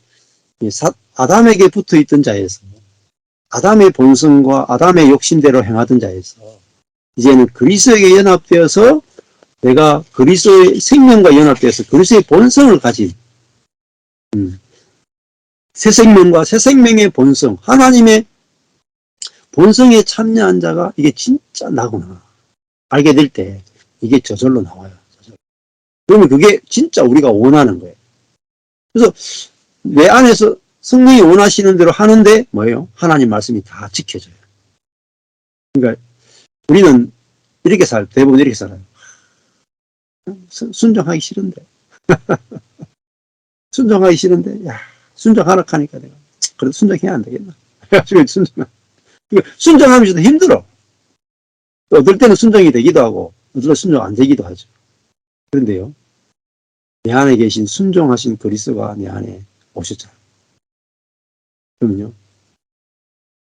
아담에게 붙어있던 자에서 아담의 본성과 아담의 욕심대로 행하던 자에서 이제는 그리스도에게 연합되어서 내가 그리스도의 생명과 연합되어서 그리스도의 본성을 가진 새 생명과 새 생명의 본성, 하나님의 본성에 참여한 자가 이게 진짜 나구나 알게 될 때 이게 저절로 나와요. 그러면 그게 진짜 우리가 원하는 거예요. 그래서 내 안에서 성령이 원하시는 대로 하는데 뭐예요? 하나님 말씀이 다 지켜져요. 그러니까 우리는 이렇게 대부분 이렇게 살아요. 순종하기 싫은데. 순종하기 싫은데, 야, 순종하라 하니까 내가, 그래도 순종해야 안 되겠나. 그래가지고 순종하면서도 힘들어. 또 어떨 때는 순종이 되기도 하고, 어떨 때는 순종 안 되기도 하죠. 그런데요, 내 안에 계신 순종하신 그리스도가 내 안에 오셨잖아요. 그러면요,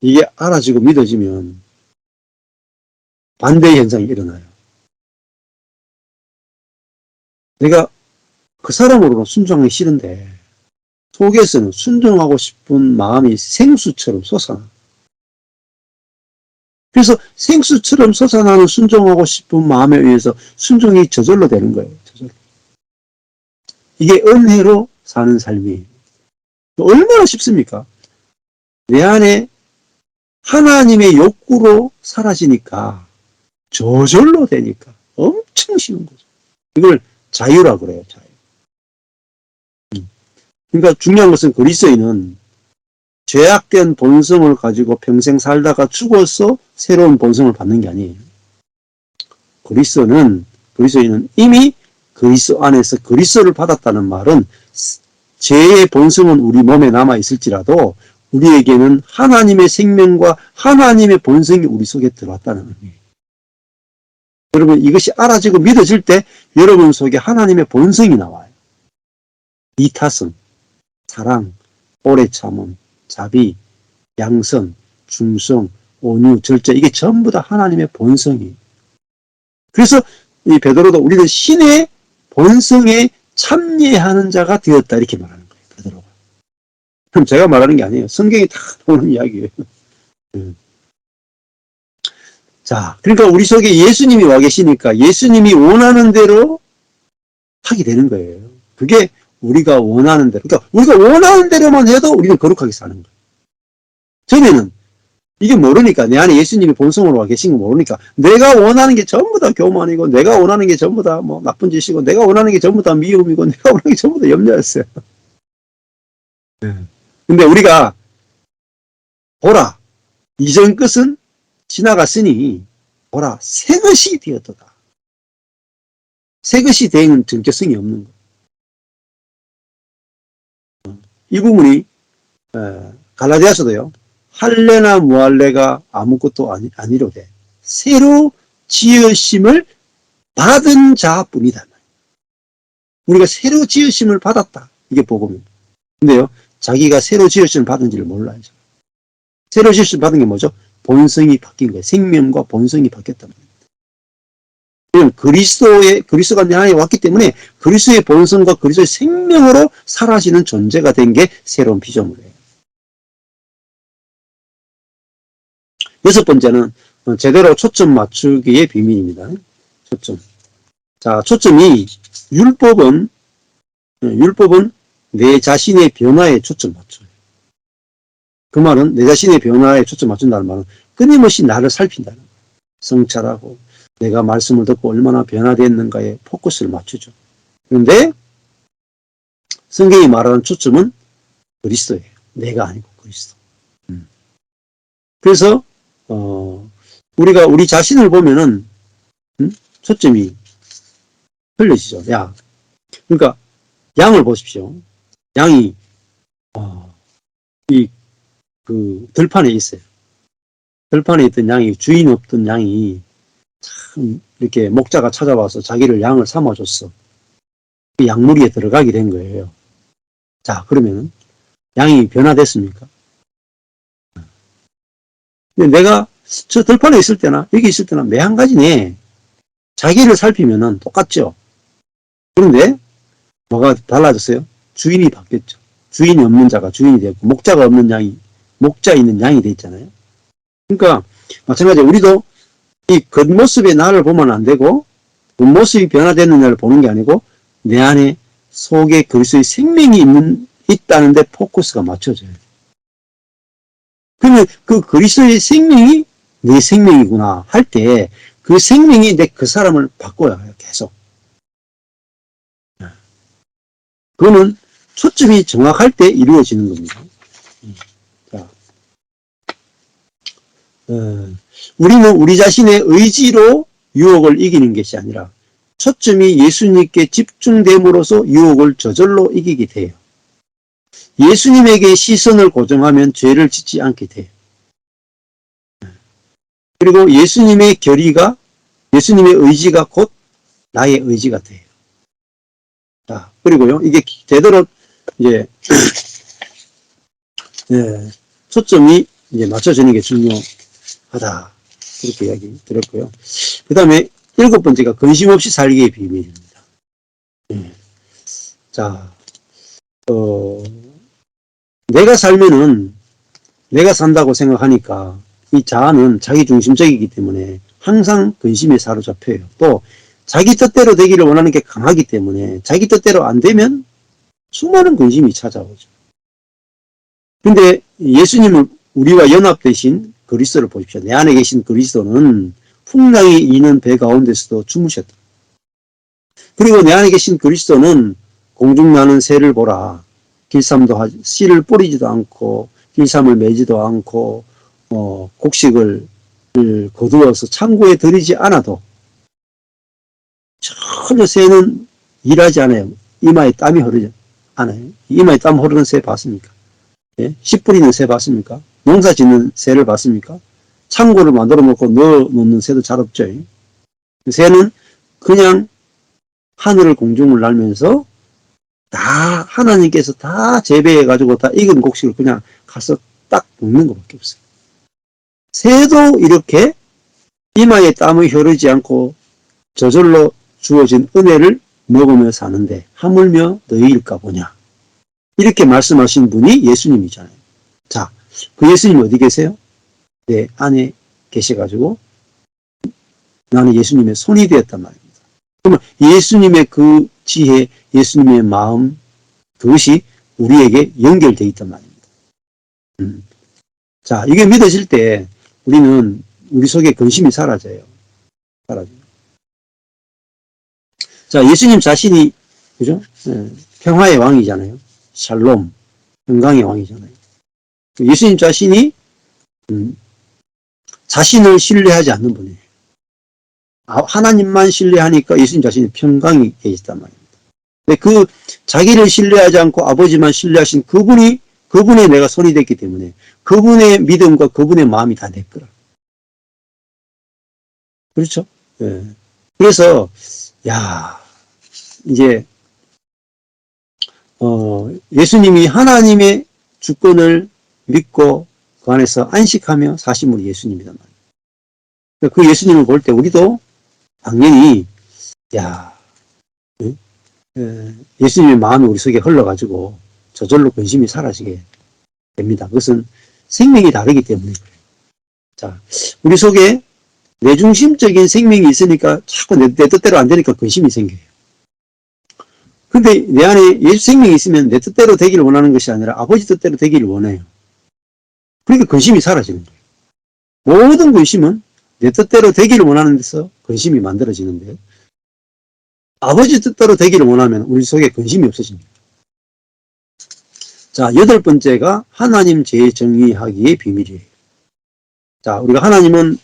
이게 알아지고 믿어지면 반대의 현상이 일어나요. 내가 그 사람으로는 순종하기 싫은데 속에서는 순종하고 싶은 마음이 생수처럼 솟아나. 그래서 생수처럼 솟아나는 순종하고 싶은 마음에 의해서 순종이 저절로 되는 거예요. 저절로. 이게 은혜로 사는 삶이에요. 얼마나 쉽습니까? 내 안에 하나님의 욕구로 사라지니까 저절로 되니까 엄청 쉬운 거죠. 이걸 자유라고 그래요. 자유. 그러니까 중요한 것은 그리스도인은 죄악된 본성을 가지고 평생 살다가 죽어서 새로운 본성을 받는 게 아니에요. 그리스도인은 이미 그리스도 안에서 그리스도를 받았다는 말은 죄의 본성은 우리 몸에 남아 있을지라도 우리에게는 하나님의 생명과 하나님의 본성이 우리 속에 들어왔다는 의미예요. 여러분, 이것이 알아지고 믿어질 때 여러분 속에 하나님의 본성이 나와요. 이타성, 사랑, 오래 참음, 자비, 양선, 중성, 온유, 절제, 이게 전부 다 하나님의 본성이에요. 그래서 이 베드로도 우리는 신의 본성에 참여하는 자가 되었다 이렇게 말하는 거예요. 베드로가. 그럼 제가 말하는 게 아니에요. 성경이 다 나오는 이야기예요. 자, 그러니까 우리 속에 예수님이 와 계시니까 예수님이 원하는 대로 하게 되는 거예요. 그게 우리가 원하는 대로. 그러니까 우리가 원하는 대로만 해도 우리는 거룩하게 사는 거예요. 전에는 이게 모르니까, 내 안에 예수님이 본성으로 와 계신 거 모르니까 내가 원하는 게 전부 다 교만이고 내가 원하는 게 전부 다 뭐 나쁜 짓이고 내가 원하는 게 전부 다 미움이고 내가 원하는 게 전부 다 염려였어요. 근데 우리가 보라, 이전 것은 지나갔으니 보라, 새 것이 되었도다. 새 것이 되는 정체성이 없는 거. 이 부분이 갈라디아서도요. 할례나 무할례가 아무것도 아니로되 새로 지으심을 받은 자뿐이다. 우리가 새로 지으심을 받았다. 이게 복음입니다. 근데요, 자기가 새로 지으심을 받은지를 몰라요. 새로 지으심을 받은 게 뭐죠? 본성이 바뀐 거예요. 생명과 본성이 바뀌었단 말이에요. 그리스도가 내 안에 왔기 때문에 그리스도의 본성과 그리스도의 생명으로 사라지는 존재가 된 게 새로운 피조물이에요. 여섯 번째는 제대로 초점 맞추기의 비밀입니다. 초점. 자, 초점이 율법은 내 자신의 변화에 초점 맞춰요. 그 말은 내 자신의 변화에 초점 맞춘다는 말은 끊임없이 나를 살핀다는 거예요. 성찰하고 내가 말씀을 듣고 얼마나 변화됐는가에 포커스를 맞추죠. 그런데 성경이 말하는 초점은 그리스도예요. 내가 아니고 그리스도. 그래서 우리가 우리 자신을 보면은 초점이 흘려지죠. 야, 그러니까 양을 보십시오. 양이 그 들판에 있어요. 들판에 있던 양이, 주인 없던 양이 참 이렇게 목자가 찾아와서 자기를 양을 삼아줬어. 그 양무리에 들어가게 된 거예요. 자, 그러면 양이 변화됐습니까? 근데 내가 저 들판에 있을 때나 여기 있을 때나 매 한 가지네. 자기를 살피면은 똑같죠. 그런데 뭐가 달라졌어요? 주인이 바뀌었죠. 주인이 없는 자가 주인이 됐고 목자가 없는 양이 목자 있는 양이 됐잖아요. 그러니까 마찬가지로 우리도 이 겉모습의 나를 보면 안 되고 겉모습이 변화됐느냐를 보는 게 아니고 내 안에 속에 그리스도의 생명이 있다는데 포커스가 맞춰져요. 그러면 그 그리스도의 생명이 내 생명이구나 할 때 그 생명이 그 사람을 바꿔야 해요. 계속. 그거는 초점이 정확할 때 이루어지는 겁니다. 우리는 우리 자신의 의지로 유혹을 이기는 것이 아니라 초점이 예수님께 집중됨으로써 유혹을 저절로 이기게 돼요. 예수님에게 시선을 고정하면 죄를 짓지 않게 돼요. 그리고 예수님의 결의가, 예수님의 의지가 곧 나의 의지가 돼요. 자, 그리고요, 이게 제대로 이제 초점이 이제 맞춰지는 게 중요하다. 그렇게 이야기 드렸고요. 그 다음에 7번째가 근심 없이 살기의 비밀입니다. 자, 내가 살면은 내가 산다고 생각하니까 이 자아는 자기 중심적이기 때문에 항상 근심에 사로잡혀요. 또 자기 뜻대로 되기를 원하는 게 강하기 때문에 자기 뜻대로 안 되면 수많은 근심이 찾아오죠. 근데 예수님은 우리와 연합되신 그리스도를 보십시오. 내 안에 계신 그리스도는 풍랑이 이는 배 가운데서도 주무셨다. 그리고 내 안에 계신 그리스도는 공중 나는 새를 보라. 길쌈도 하지, 씨를 뿌리지도 않고 길쌈을 매지도 않고 곡식을 거두어서 창고에 들이지 않아도 전혀 새는 일하지 않아요. 이마에 땀이 흐르지 않아요. 이마에 땀 흐르는 새 봤습니까? 예? 씨 뿌리는 새 봤습니까? 농사 짓는 새를 봤습니까? 창고를 만들어 놓고 넣어 놓는 새도 잘 없죠. 새는 그냥 하늘을 공중을 날면서 다 하나님께서 다 재배해 가지고 다 익은 곡식을 그냥 가서 딱 먹는 것밖에 없어요. 새도 이렇게 이마에 땀이 흐르지 않고 저절로 주어진 은혜를 먹으며 사는데 하물며 너희일까 보냐. 이렇게 말씀하신 분이 예수님이잖아요. 자, 그 예수님 어디 계세요? 내 안에 계셔가지고 나는 예수님의 손이 되었단 말입니다. 그러면 예수님의 그 지혜, 예수님의 마음, 그것이 우리에게 연결되어 있단 말입니다. 자, 이게 믿어질 때 우리는 우리 속에 근심이 사라져요. 사라져요. 자, 예수님 자신이, 그죠? 평화의 왕이잖아요. 샬롬, 평강의 왕이잖아요. 예수님 자신이, 자신을 신뢰하지 않는 분이에요. 하나님만 신뢰하니까 예수님 자신이 평강이 계시단 말입니다. 근데 그 자기를 신뢰하지 않고 아버지만 신뢰하신 그분의 내가 손이 됐기 때문에 그분의 믿음과 그분의 마음이 다 내 거라. 그렇죠? 예. 그래서, 이제, 예수님이 하나님의 주권을 믿고 그 안에서 안식하며 사신 분이 예수님이란 말이에요. 그 예수님을 볼 때 우리도 당연히, 예수님의 마음이 우리 속에 흘러가지고 저절로 근심이 사라지게 됩니다. 그것은 생명이 다르기 때문에 그래요. 자, 우리 속에 내중심적인 생명이 있으니까 자꾸 내 뜻대로 안 되니까 근심이 생겨요. 근데 내 안에 예수 생명이 있으면 내 뜻대로 되기를 원하는 것이 아니라 아버지 뜻대로 되기를 원해요. 그러니까 근심이 사라지는 거예요. 모든 근심은 내 뜻대로 되기를 원하는 데서 근심이 만들어지는데 아버지 뜻대로 되기를 원하면 우리 속에 근심이 없어집니다. 자, 8번째가 하나님 재정의하기의 비밀이에요. 자, 우리가 하나님은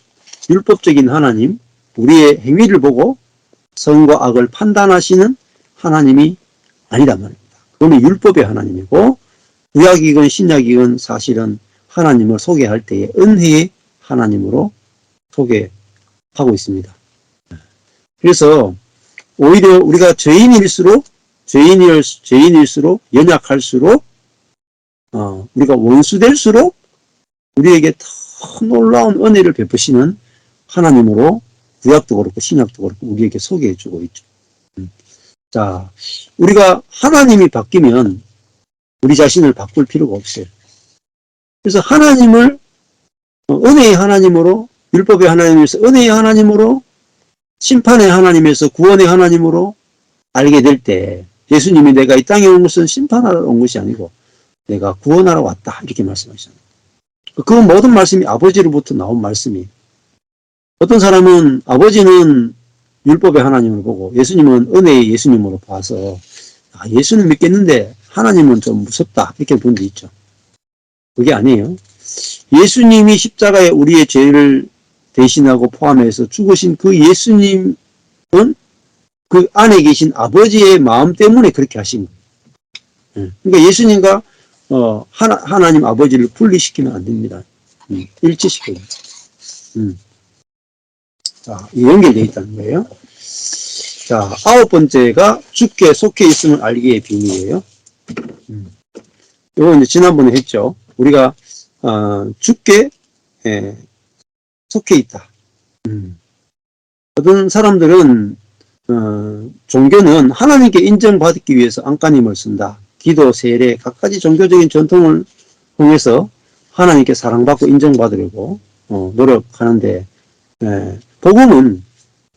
율법적인 하나님, 우리의 행위를 보고 선과 악을 판단하시는 하나님이 아니란 말입니다. 그분은 율법의 하나님이고 구약이건 신약이건 사실은 하나님을 소개할 때에 은혜의 하나님으로 소개하고 있습니다. 그래서 오히려 우리가 죄인일수록 연약할수록 우리가 원수될수록 우리에게 더 놀라운 은혜를 베푸시는 하나님으로 구약도 그렇고 신약도 그렇고 우리에게 소개해주고 있죠. 자, 우리가 하나님이 바뀌면 우리 자신을 바꿀 필요가 없어요. 그래서 하나님을 은혜의 하나님으로, 율법의 하나님에서 은혜의 하나님으로, 심판의 하나님에서 구원의 하나님으로 알게 될 때 예수님이 내가 이 땅에 온 것은 심판하러 온 것이 아니고 내가 구원하러 왔다 이렇게 말씀하시잖아요. 그 모든 말씀이 아버지로부터 나온 말씀이에요. 어떤 사람은 아버지는 율법의 하나님을 보고 예수님은 은혜의 예수님으로 봐서 예수는 믿겠는데 하나님은 좀 무섭다 이렇게 본 데 있죠. 그게 아니에요. 예수님이 십자가에 우리의 죄를 대신하고 포함해서 죽으신 그 예수님은 그 안에 계신 아버지의 마음 때문에 그렇게 하신 거예요. 그러니까 예수님과 하나님 아버지를 분리시키면 안 됩니다. 일치시켜야 돼요. 자, 연결되어 있다는 거예요. 자, 9번째가 주께 속해 있음을 알기의 비밀이에요. 이거 이제 지난번에 했죠. 우리가 주께 속해 있다. 어떤 사람들은 종교는 하나님께 인정받기 위해서 안간힘을 쓴다. 기도, 세례, 각가지 종교적인 전통을 통해서 하나님께 사랑받고 인정받으려고 노력하는데 복음은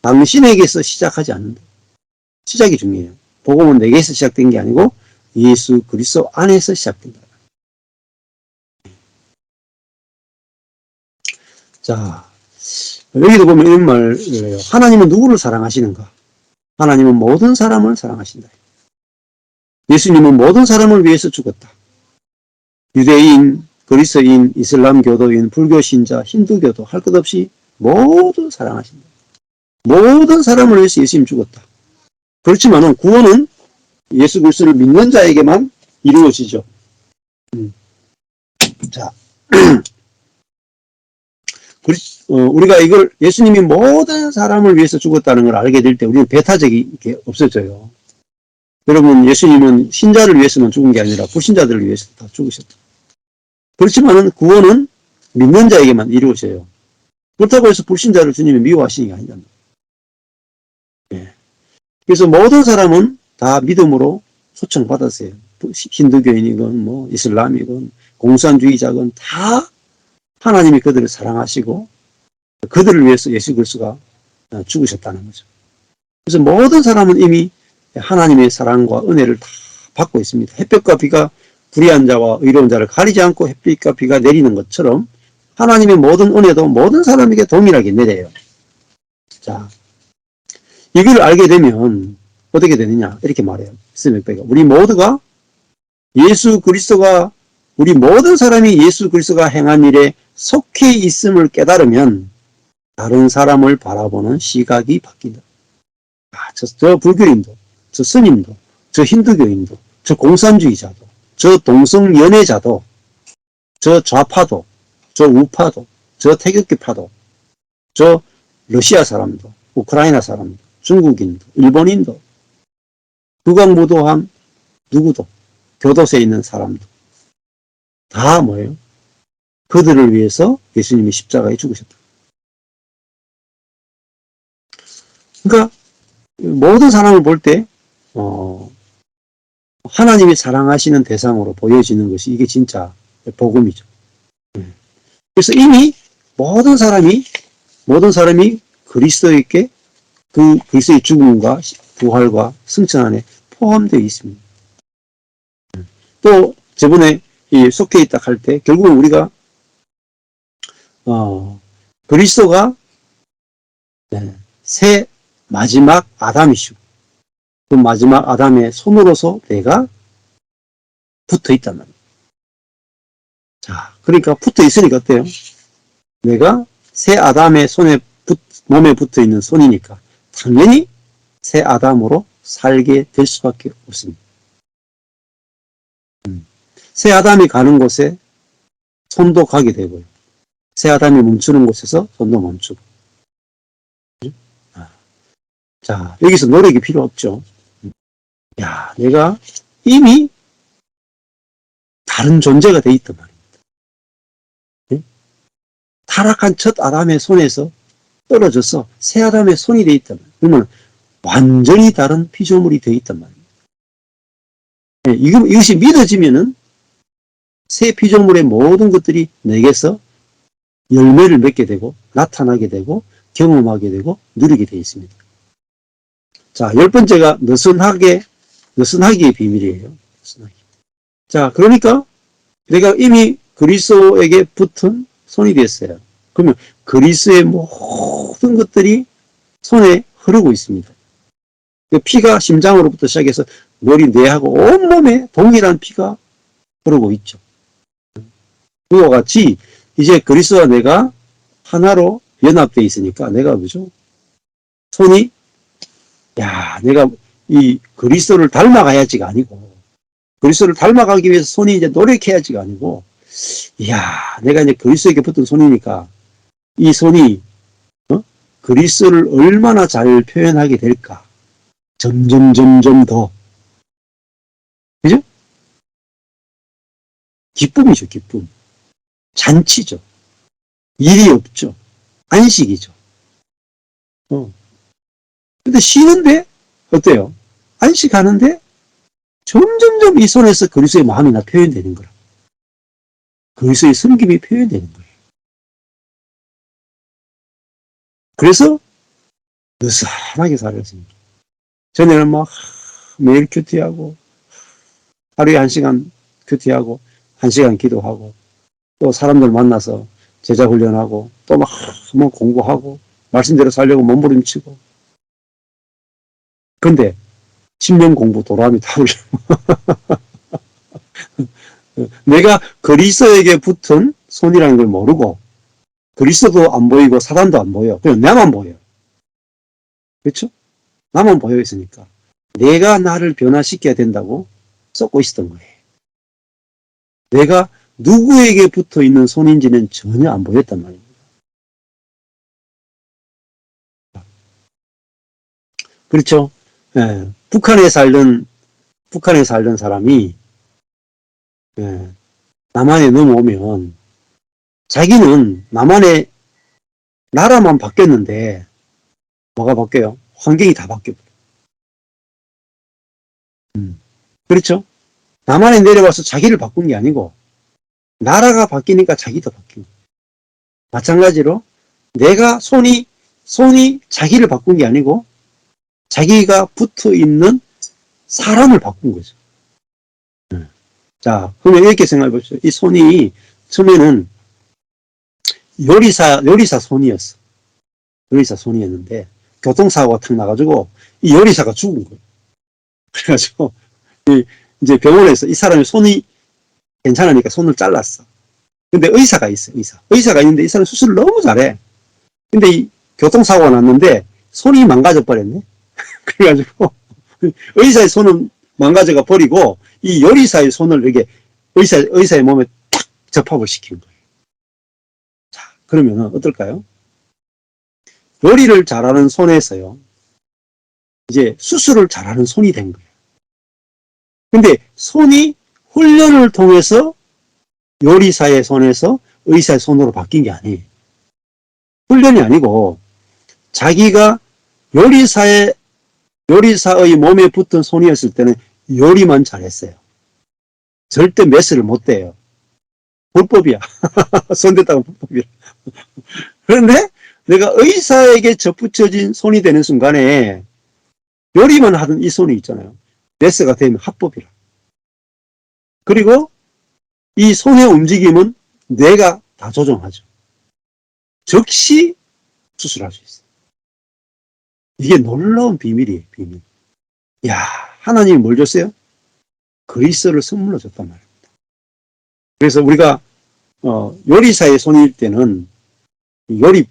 당신에게서 시작하지 않는다. 시작이 중요해요. 복음은 내게서 시작된 게 아니고 예수 그리스도 안에서 시작된다. 자, 여기도 보면 이런 말이에요. 하나님은 누구를 사랑하시는가? 하나님은 모든 사람을 사랑하신다. 예수님은 모든 사람을 위해서 죽었다. 유대인, 그리스도인, 이슬람 교도인, 불교 신자, 힌두교도 할 것 없이 모두 사랑하신다. 모든 사람을 위해서 예수님 죽었다. 그렇지만은 구원은 예수 그리스도를 믿는 자에게만 이루어지죠. 자, 우리가 이걸 예수님이 모든 사람을 위해서 죽었다는 걸 알게 될 때 우리는 배타적이 없어져요. 여러분, 예수님은 신자를 위해서만 죽은 게 아니라 불신자들을 위해서 다 죽으셨다. 그렇지만은 구원은 믿는 자에게만 이루어져요. 그렇다고 해서 불신자를 주님이 미워하시는 게 아니잖아요. 예. 그래서 모든 사람은 다 믿음으로 초청받았어요. 힌두교인이건 뭐 이슬람이건 공산주의자건 다 하나님이 그들을 사랑하시고 그들을 위해서 예수 그리스도가 죽으셨다는 거죠. 그래서 모든 사람은 이미 하나님의 사랑과 은혜를 다 받고 있습니다. 햇볕과 비가 불의한 자와 의로운 자를 가리지 않고 햇빛과 비가 내리는 것처럼 하나님의 모든 은혜도 모든 사람에게 동일하게 내려요. 자, 이걸 알게 되면 어떻게 되느냐 이렇게 말해요. 스맥배가 우리 모두가 예수 그리스도가 우리 모든 사람이 예수 그리스도가 행한 일에 속해 있음을 깨달으면 다른 사람을 바라보는 시각이 바뀐다. 저 불교인도, 저 스님도, 저 힌두교인도, 저 공산주의자도, 저 동성연애자도, 저 좌파도, 저 우파도, 저 태극기파도, 저 러시아 사람도, 우크라이나 사람도, 중국인도, 일본인도, 극악무도한 누구도, 교도소에 있는 사람도 다 뭐예요? 그들을 위해서 예수님이 십자가에 죽으셨다. 그러니까 모든 사람을 볼 때 하나님이 사랑하시는 대상으로 보여지는 것이 이게 진짜 복음이죠. 그래서 이미 모든 사람이 그리스도에게 그 그리스도의 죽음과 부활과 승천 안에 포함되어 있습니다. 또 저번에 이 속해 있다 할 때 결국은 우리가 그리스도가 새 마지막 아담이시고 그 마지막 아담의 손으로서 내가 붙어 있단 말이에요. 자, 그러니까 붙어 있으니까 어때요? 내가 새 아담의 몸에 붙어 있는 손이니까 당연히 새 아담으로 살게 될 수밖에 없습니다. 새 아담이 가는 곳에 손도 가게 되고요. 새 아담이 멈추는 곳에서 손도 멈추고. 자, 여기서 노력이 필요 없죠. 야, 내가 이미 다른 존재가 돼 있단 말입니다. 네? 타락한 첫 아담의 손에서 떨어져서 새 아담의 손이 돼 있단 말이에요. 그러면 완전히 다른 피조물이 돼 있단 말입니다. 네, 이것이 믿어지면은 새 피조물의 모든 것들이 내게서 열매를 맺게 되고 나타나게 되고 경험하게 되고 누리게 되어 있습니다. 자, 10번째가 느슨하기의 비밀이에요. 느슨하기. 자, 그러니까 내가 이미 그리스도에게 붙은 손이 됐어요. 그러면 그리스도의 모든 것들이 손에 흐르고 있습니다. 피가 심장으로부터 시작해서 머리, 뇌하고 온몸에 동일한 피가 흐르고 있죠. 그와 같이 이제 그리스도와 내가 하나로 연합되어 있으니까 내가 뭐죠? 손이 야 내가 이 그리스도를 닮아가야지가 아니고 그리스도를 닮아가기 위해서 손이 이제 노력해야지가 아니고 이야 내가 이제 그리스도에게 붙은 손이니까 이 손이 그리스도를 얼마나 잘 표현하게 될까 점점 더 그죠? 기쁨이죠 기쁨 잔치죠 일이 없죠 안식이죠 근데 쉬는데 어때요? 안식하는데 점점점 이 손에서 그리스도의 마음이 나 표현되는 거라. 그리스도의 섬김이 표현되는 거예요. 그래서 느슨하게 살았습니다. 전에는 막 매일 큐티하고 하루에 1시간 큐티하고 1시간 기도하고 또 사람들 만나서 제자 훈련하고 또 막 한번 공부하고 말씀대로 살려고 몸부림치고 근데 10년 공부 도라미 다 올려. 내가 그리스도에게 붙은 손이라는 걸 모르고 그리스도도 안 보이고 사단도 안 보여. 그냥 나만 보여. 그렇죠? 나만 보여 있으니까 내가 나를 변화시켜야 된다고 쏟고 있었던 거예요. 내가 누구에게 붙어 있는 손인지는 전혀 안 보였단 말입니다. 그렇죠? 예, 북한에 살던 사람이 예, 남한에 넘어오면 자기는 남한의 나라만 바뀌었는데 뭐가 바뀌어요? 환경이 다 바뀌어버려요. 그렇죠? 남한에 내려와서 자기를 바꾼 게 아니고 나라가 바뀌니까 자기도 바뀌고 마찬가지로 내가 손이 자기를 바꾼 게 아니고 자기가 붙어 있는 사람을 바꾼 거죠. 자, 그러면 이렇게 생각해 보십시오. 이 손이 처음에는 요리사 손이었어. 요리사 손이었는데 교통사고가 탁 나가지고 이 요리사가 죽은 거예요. 그래가지고 이제 병원에서 이 사람이 손이 괜찮으니까 손을 잘랐어. 근데 의사가 있어, 의사가 있는데 이 사람 수술을 너무 잘해. 근데 이 교통사고가 났는데 손이 망가져 버렸네. 그래가지고 의사의 손은 망가져가 버리고 이 요리사의 손을 이렇게 의사의 몸에 딱 접합을 시킨 거예요. 자, 그러면은 어떨까요? 요리를 잘하는 손에서요. 이제 수술을 잘하는 손이 된 거예요. 근데 손이 훈련을 통해서 요리사의 손에서 의사의 손으로 바뀐 게 아니에요. 훈련이 아니고 자기가 요리사의 몸에 붙은 손이었을 때는 요리만 잘했어요. 절대 메스를 못 대요. 불법이야. 손 댔다고 불법이야. 그런데 내가 의사에게 접붙여진 손이 되는 순간에 요리만 하던 이 손이 있잖아요. 메스가 되면 합법이라. 그리고 이 손의 움직임은 내가 다 조정하죠. 즉시 수술할 수 있어요. 이게 놀라운 비밀이에요. 비밀. 야, 하나님이 뭘 줬어요? 그리스도를 선물로 줬단 말입니다. 그래서 우리가 요리사의 손일 때는 요리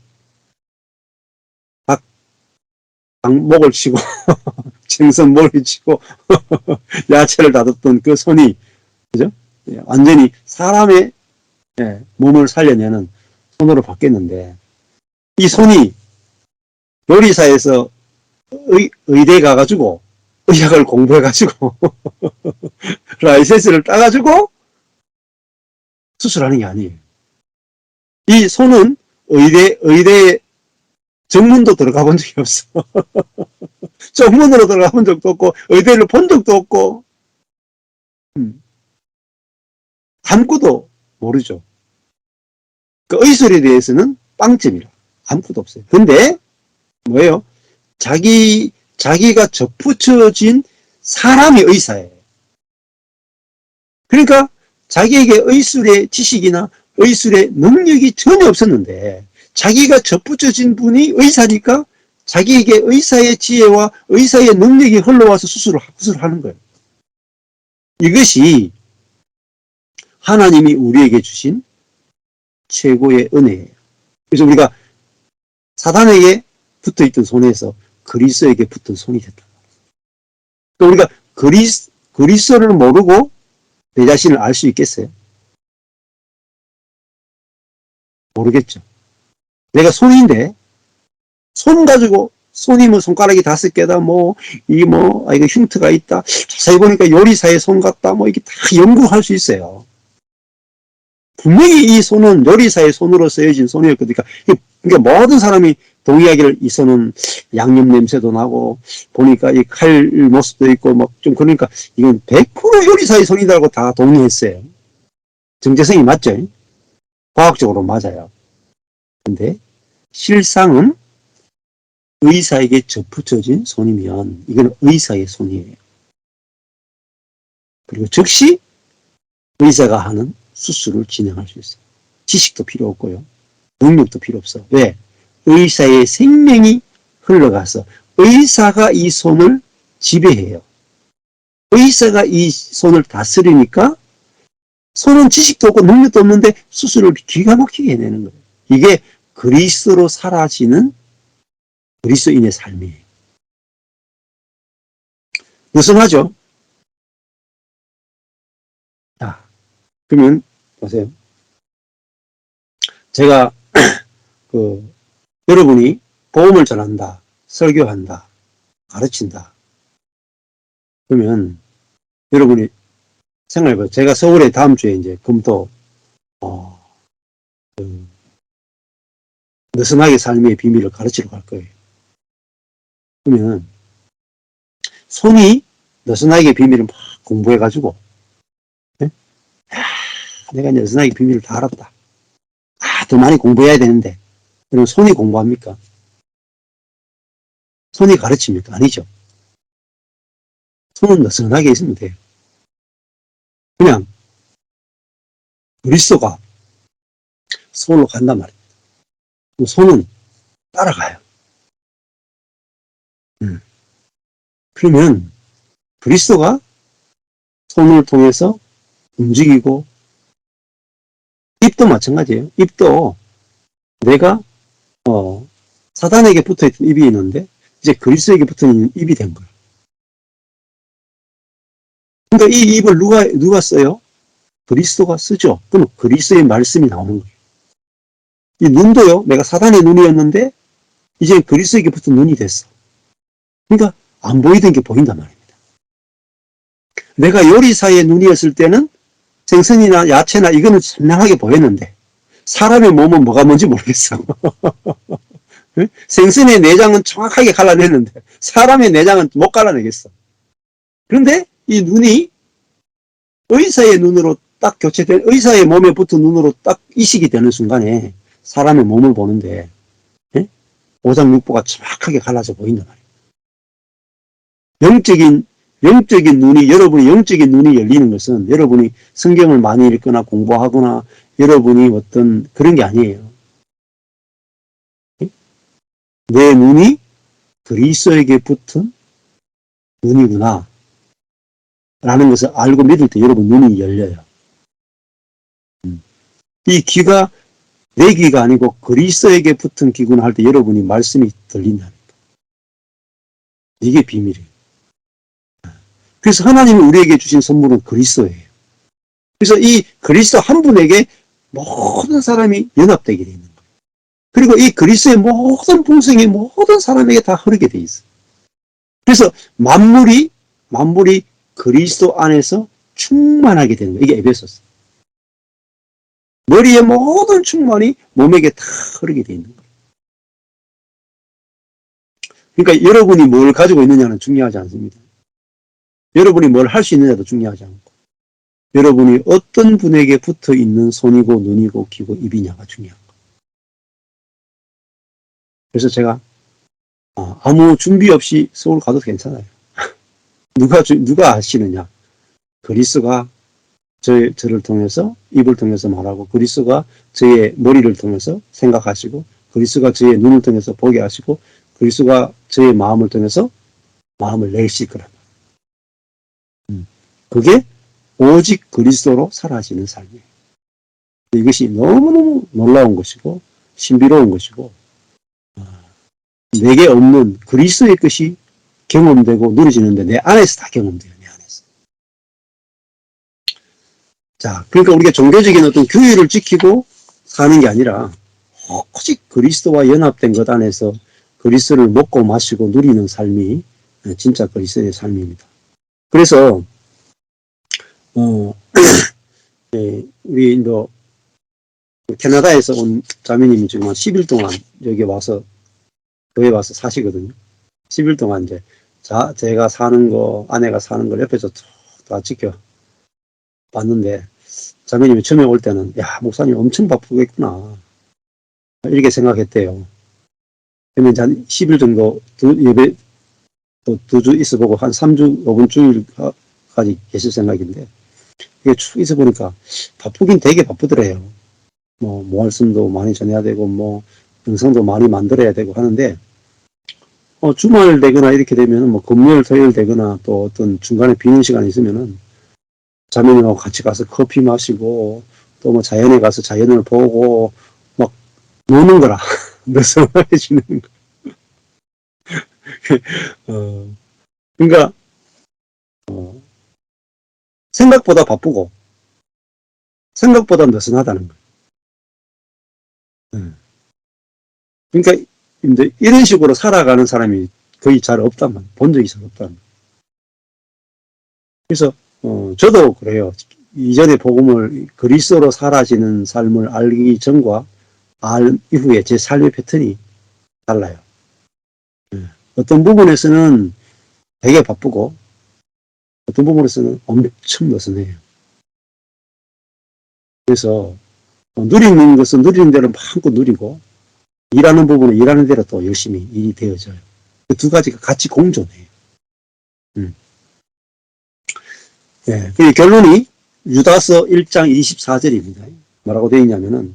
목을 치고 생선 목을 치고 야채를 다듬던 그 손이 그죠? 완전히 사람의 몸을 살려내는 손으로 바뀌었는데 이 손이 요리사에서 의대에 가가지고 의학을 공부해가지고 라이센스를 따가지고 수술하는 게 아니에요. 이 손은 의대 정문도 들어가 본 적이 없어. 정문으로 들어가 본 적도 없고 의대를 본 적도 없고 아무것도 모르죠. 그 의술에 대해서는 빵점이라 아무것도 없어요. 근데 뭐예요? 자기가 접붙여진 사람이 의사예요. 그러니까 자기에게 의술의 지식이나 의술의 능력이 전혀 없었는데 자기가 접붙여진 분이 의사니까 자기에게 의사의 지혜와 의사의 능력이 흘러와서 수술을 하는 거예요. 이것이 하나님이 우리에게 주신 최고의 은혜예요. 그래서 우리가 사단에게 붙어있던 손에서 그리스도에게 붙은 손이 됐다. 또 우리가 그리스도를 모르고 내 자신을 알 수 있겠어요? 모르겠죠. 내가 손인데 손 가지고 손이 뭐 손가락이 5개다 이거 흉터가 있다 자세히 보니까 요리사의 손 같다 이게 다 연구할 수 있어요. 분명히 이 손은 요리사의 손으로 쓰여진 손이었거든요. 그러니까 모든 사람이 동의하기를 이 손은 양념 냄새도 나고 보니까 이 칼 모습도 있고 좀 그러니까 이건 100% 요리사의 손이라고 다 동의했어요. 정체성이 맞죠? 과학적으로 맞아요. 근데 실상은 의사에게 접붙여진 손이면 이건 의사의 손이에요. 그리고 즉시 의사가 하는 수술을 진행할 수 있어요. 지식도 필요 없고요. 능력도 필요 없어. 왜? 의사의 생명이 흘러가서 의사가 이 손을 지배해요. 의사가 이 손을 다스리니까 손은 지식도 없고 능력도 없는데 수술을 기가 막히게 해내는 거예요. 이게 그리스도로 사라지는 그리스도인의 삶이에요. 느슨하죠? 자, 그러면 보세요. 제가 여러분이 복음을 전한다, 설교한다, 가르친다. 그러면 여러분이 생각해봐요. 제가 서울에 다음 주에 이제 금토 느슨하게 삶의 비밀을 가르치러 갈 거예요. 그러면 손이 느슨하게 비밀을 막 공부해가지고 네? 내가 느슨하게 비밀을 다 알았다. 더 많이 공부해야 되는데 그럼 손이 공부합니까? 손이 가르칩니까? 아니죠. 손은 느슨하게 있으면 돼요. 그냥 그리스도가 손으로 간단 말이에요. 손은 따라가요. 그러면 그리스도가 손을 통해서 움직이고 입도 마찬가지예요. 입도 내가 사단에게 붙어있던 입이 있는데 이제 그리스도에게 붙어있는 입이 된 거예요. 그러니까 이 입을 누가 써요? 그리스도가 쓰죠. 그럼 그리스도의 말씀이 나오는 거예요. 이 눈도요. 내가 사단의 눈이었는데 이제 그리스도에게 붙은 눈이 됐어. 그러니까 안 보이던 게 보인단 말입니다. 내가 요리사의 눈이었을 때는 생선이나 야채나 이거는 선명하게 보였는데 사람의 몸은 뭐가 뭔지 모르겠어. 생선의 내장은 정확하게 갈라내는데 사람의 내장은 못 갈라내겠어. 그런데 이 눈이 의사의 눈으로 딱 교체된 의사의 몸에 붙은 눈으로 딱 이식이 되는 순간에 사람의 몸을 보는데 오장육부가 정확하게 갈라져 보인단 말이에요. 영적인 눈이 여러분의 영적인 눈이 열리는 것은 여러분이 성경을 많이 읽거나 공부하거나 여러분이 어떤 그런 게 아니에요. 내 눈이 그리스도에게 붙은 눈이구나 라는 것을 알고 믿을 때 여러분 눈이 열려요. 이 귀가 내 귀가 아니고 그리스도에게 붙은 귀구나 할 때 여러분이 말씀이 들린다니까. 이게 비밀이에요. 그래서 하나님이 우리에게 주신 선물은 그리스도예요. 그래서 이 그리스도 한 분에게 모든 사람이 연합되게 되어 있는 거예요. 그리고 이 그리스도의 모든 본성이 모든 사람에게 다 흐르게 되어 있어요. 그래서 만물이 그리스도 안에서 충만하게 되는 거예요. 이게 에베소서. 머리의 모든 충만이 몸에게 다 흐르게 되어 있는 거예요. 그러니까 여러분이 뭘 가지고 있느냐는 중요하지 않습니다. 여러분이 뭘 할 수 있느냐도 중요하지 않고 여러분이 어떤 분에게 붙어 있는 손이고 눈이고 귀고 입이냐가 중요한 거예요. 그래서 제가 아무 준비 없이 서울 가도 괜찮아요. 누가 아시느냐? 그리스도가 저를 통해서 입을 통해서 말하고 그리스도가 저의 머리를 통해서 생각하시고 그리스도가 저의 눈을 통해서 보게 하시고 그리스도가 저의 마음을 통해서 마음을 내실 거란 말이에요. 그게 오직 그리스도로 사라지는 삶이에요. 이것이 너무너무 놀라운 것이고 신비로운 것이고 내게 없는 그리스도의 것이 경험되고 누려지는데 내 안에서 다 경험돼요. 내 안에서. 자, 그러니까 우리가 종교적인 어떤 규율을 지키고 사는 게 아니라 오직 그리스도와 연합된 것 안에서 그리스도를 먹고 마시고 누리는 삶이 진짜 그리스도의 삶입니다. 그래서 우리 캐나다에서 온 자매님이 지금 한 10일 동안 여기 와서 교회 와서 사시거든요. 10일 동안 이제 제가 사는 거, 아내가 사는 걸 옆에서 다 지켜봤는데 자매님이 처음에 올 때는 야 목사님 엄청 바쁘겠구나 이렇게 생각했대요. 그러면 한 10일 정도 예배 또 2주 있어보고 한 3주, 5분 주일까지 계실 생각인데 이게 쭉 있어보니까 바쁘긴 되게 바쁘더래요. 뭐 말씀도 많이 전해야 되고 뭐 영상도 많이 만들어야 되고 하는데 주말 되거나 이렇게 되면 뭐 금요일 토요일 되거나 또 어떤 중간에 비는 시간이 있으면은 자매님하고 같이 가서 커피 마시고 또 뭐 자연에 가서 자연을 보고 막 노는 거라 느슨해지는 거. 그러니까 생각보다 바쁘고 생각보다 느슨하다는 거예요. 그러니까 이제 이런 식으로 살아가는 사람이 거의 잘 없단 말이에요. 본 적이 잘 없단 말이에요. 그래서 저도 그래요. 이전에 복음을 그리스도로 사라지는 삶을 알기 전과 알 이후에 제 삶의 패턴이 달라요. 어떤 부분에서는 되게 바쁘고 어떤 부분에서는 엄청 느슨해요. 그래서 누리는 것은 누리는 대로 마음껏 누리고 일하는 부분은 일하는 대로 또 열심히 일이 되어져요. 그 두 가지가 같이 공존해요. 예, 그 결론이 유다서 1장 24절입니다. 뭐라고 되어 있냐면은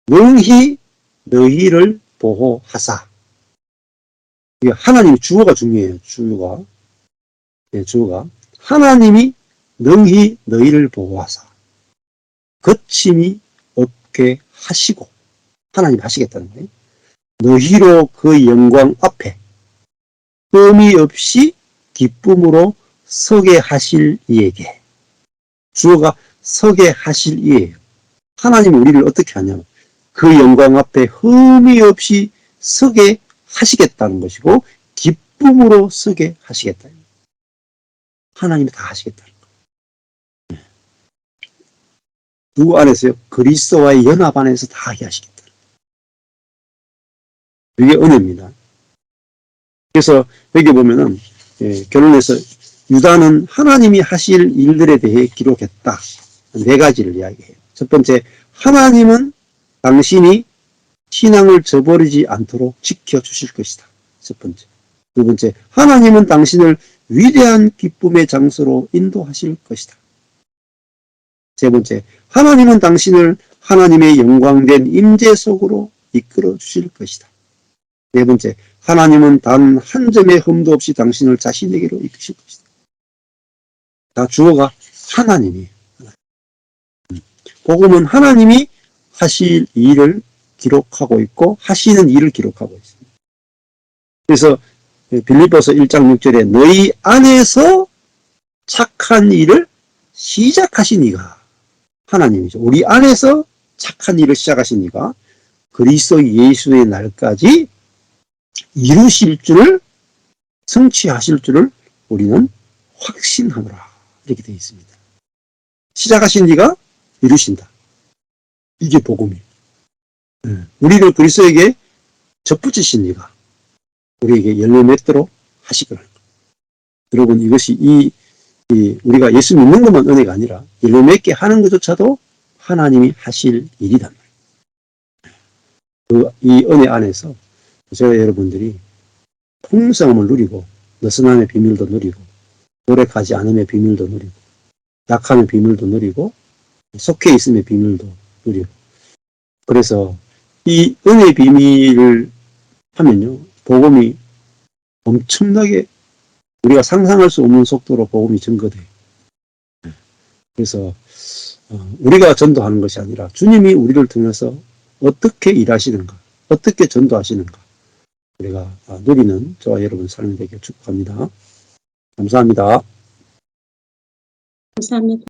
능히 너희를 보호하사. 하나님의 주어가 중요해요. 주어가. 예, 주어가. 하나님이 능히 너희를 보호하사. 거침이 없게 하시고. 하나님 하시겠다는 거예요. 너희로 그 영광 앞에 흠이 없이 기쁨으로 서게 하실 이에게. 주어가 서게 하실 이에요. 하나님이 우리를 어떻게 하냐면 그 영광 앞에 흠이 없이 서게 하시겠다는 것이고 기쁨으로 서게 하시겠다. 하나님이 다 하시겠다는 거예요. 누구 안에서요? 그리스도와의 연합 안에서 다 하게 하시겠다. 이게 은혜입니다. 그래서 여기 보면은 결론에서 유다는 하나님이 하실 일들에 대해 기록했다. 4가지를 이야기해요. 첫 번째, 하나님은 당신이 신앙을 저버리지 않도록 지켜주실 것이다. 첫 번째. 두 번째, 하나님은 당신을 위대한 기쁨의 장소로 인도하실 것이다. 세 번째, 하나님은 당신을 하나님의 영광된 임재 속으로 이끌어 주실 것이다. 네 번째, 하나님은 단 한 점의 흠도 없이 당신을 자신에게로 이끄실 것이다. 다 주어가 하나님이에요. 복음은 하나님이 하실 일을 기록하고 있고 하시는 일을 기록하고 있습니다. 그래서 빌립보서 1장 6절에 너희 안에서 착한 일을 시작하신 이가 하나님이죠. 우리 안에서 착한 일을 시작하신 이가 그리스도 예수의 날까지 이루실 줄을 성취하실 줄을 우리는 확신하노라. 이렇게 되어 있습니다. 시작하신 이가 이루신다. 이게 복음이에요. 우리를 그리스도에게 접붙이신 이가 우리에게 열매 맺도록 하시거라. 여러분 이것이 우리가 예수 믿는 것만 은혜가 아니라 열매 맺게 하는 것조차도 하나님이 하실 일이단 말이에요. 이 은혜 안에서 저와 여러분들이 풍성함을 누리고 느슨함의 비밀도 누리고 노력하지 않음의 비밀도 누리고 약함의 비밀도 누리고 속해 있음의 비밀도 누리고 그래서 이 은혜의 비밀을 하면요 복음이 엄청나게 우리가 상상할 수 없는 속도로 복음이 증거돼요. 그래서 우리가 전도하는 것이 아니라 주님이 우리를 통해서 어떻게 일하시는가, 어떻게 전도하시는가, 우리가 누리는 저와 여러분 삶이 되길 축복합니다. 감사합니다. 감사합니다.